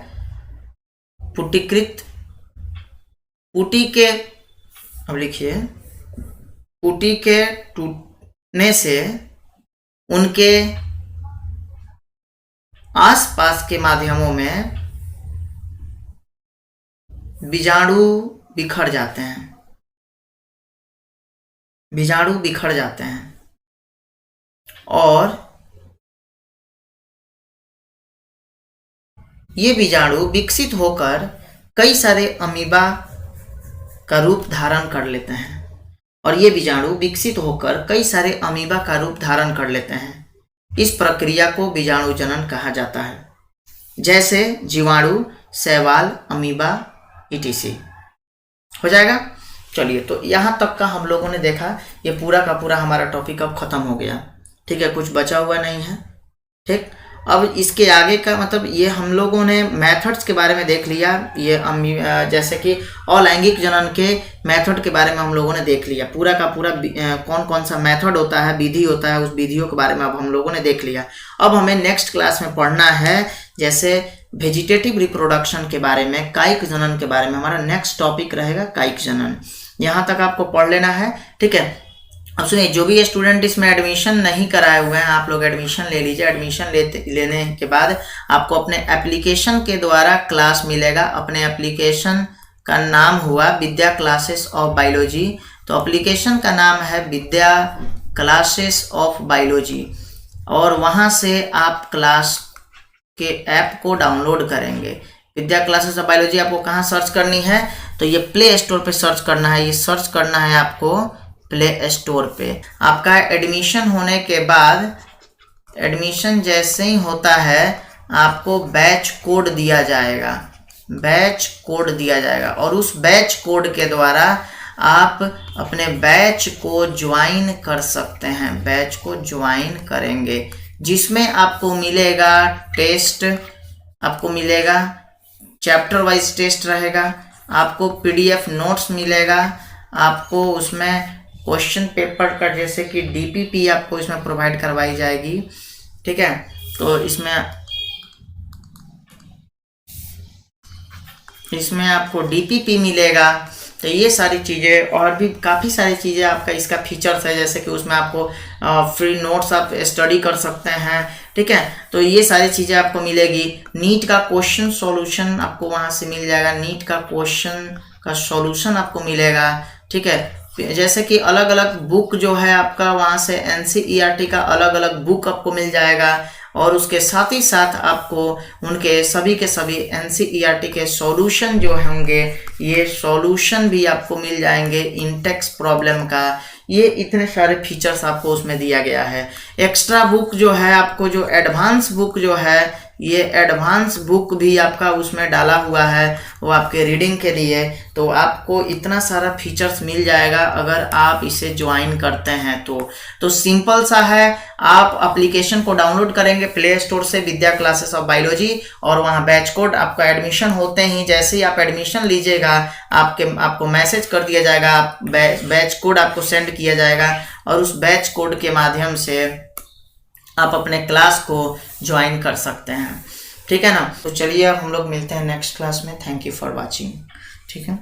पुटीकृत पुटी के, अब लिखिए, पुटी के टूटने से उनके आसपास के माध्यमों में बीजाणु बिखर जाते हैं और ये बीजाणु विकसित होकर कई सारे अमीबा का रूप धारण कर लेते हैं। इस प्रक्रिया को बीजाणु जनन कहा जाता है, जैसे जीवाणु, शैवाल, अमीबा etc। हो जाएगा। चलिए, तो यहाँ तक का हम लोगों ने देखा, ये पूरा का पूरा हमारा टॉपिक अब खत्म हो गया। ठीक है, कुछ बचा हुआ नहीं है। ठीक, अब इसके आगे का मतलब ये हम लोगों ने मेथड्स के बारे में देख लिया, ये जैसे कि अलैंगिक जनन के मेथड के बारे में हम लोगों ने देख लिया, पूरा का पूरा कौन कौन सा मेथड होता है, विधि होता है, उस विधियों के बारे में अब हम लोगों ने देख लिया। अब हमें नेक्स्ट क्लास में पढ़ना है जैसे वेजिटेटिव रिप्रोडक्शन के बारे में, कायिक जनन के बारे में। हमारा नेक्स्ट टॉपिक रहेगा कायिक जनन। यहाँ तक आपको पढ़ लेना है। ठीक है, अब सुनिए, जो भी स्टूडेंट इसमें एडमिशन नहीं कराए हुए हैं, आप लोग एडमिशन ले लीजिए। एडमिशन लेने के बाद आपको अपने एप्लीकेशन के द्वारा क्लास मिलेगा। अपने एप्लीकेशन का नाम हुआ विद्या क्लासेस ऑफ बायोलॉजी। तो एप्लीकेशन का नाम है विद्या क्लासेस ऑफ बायोलॉजी, और वहाँ से आप क्लास के ऐप को डाउनलोड करेंगे। विद्या क्लासेस ऑफ बायोलॉजी आपको कहाँ सर्च करनी है, तो ये प्ले स्टोर पे सर्च करना है। ये सर्च करना है आपको प्ले स्टोर पे। आपका एडमिशन होने के बाद, एडमिशन जैसे ही होता है, आपको बैच कोड दिया जाएगा, और उस बैच कोड के द्वारा आप अपने बैच को ज्वाइन कर सकते हैं। बैच को ज्वाइन करेंगे, जिसमें आपको मिलेगा टेस्ट, आपको मिलेगा चैप्टर वाइज टेस्ट रहेगा, आपको PDF नोट्स मिलेगा, आपको उसमें क्वेश्चन पेपर का जैसे कि DPP आपको इसमें प्रोवाइड करवाई जाएगी। ठीक है, तो इसमें आपको DPP मिलेगा। तो ये सारी चीज़ें और भी काफ़ी सारी चीज़ें आपका इसका फीचर्स है, जैसे कि उसमें आपको फ्री नोट्स आप स्टडी कर सकते हैं। ठीक है, तो ये सारी चीज़ें आपको मिलेगी। नीट का क्वेश्चन सॉल्यूशन आपको वहाँ से मिल जाएगा, नीट का क्वेश्चन का सॉल्यूशन आपको मिलेगा। ठीक है, जैसे कि अलग अलग बुक जो है आपका वहाँ से NCERT का अलग अलग बुक आपको मिल जाएगा, और उसके साथ ही साथ आपको उनके सभी के सभी NCERT के सॉल्यूशन जो होंगे, ये सॉल्यूशन भी आपको मिल जाएंगे इंटेक्स प्रॉब्लम का। ये इतने सारे फीचर्स आपको उसमें दिया गया है। एक्स्ट्रा बुक जो है आपको, जो एडवांस बुक जो है, ये एडवांस बुक भी आपका उसमें डाला हुआ है, वो आपके रीडिंग के लिए। तो आपको इतना सारा फीचर्स मिल जाएगा अगर आप इसे ज्वाइन करते हैं तो सिंपल सा है। आप एप्लीकेशन को डाउनलोड करेंगे प्ले स्टोर से, विद्या क्लासेस ऑफ बायोलॉजी, और वहाँ बैच कोड आपका एडमिशन होते ही, जैसे ही आप एडमिशन लीजिएगा, आपको मैसेज कर दिया जाएगा, बैच कोड आपको सेंड किया जाएगा, और उस बैच कोड के माध्यम से आप अपने क्लास को ज्वाइन कर सकते हैं। ठीक है ना। तो चलिए अब हम लोग मिलते हैं नेक्स्ट क्लास में। Thank you for watching. ठीक है।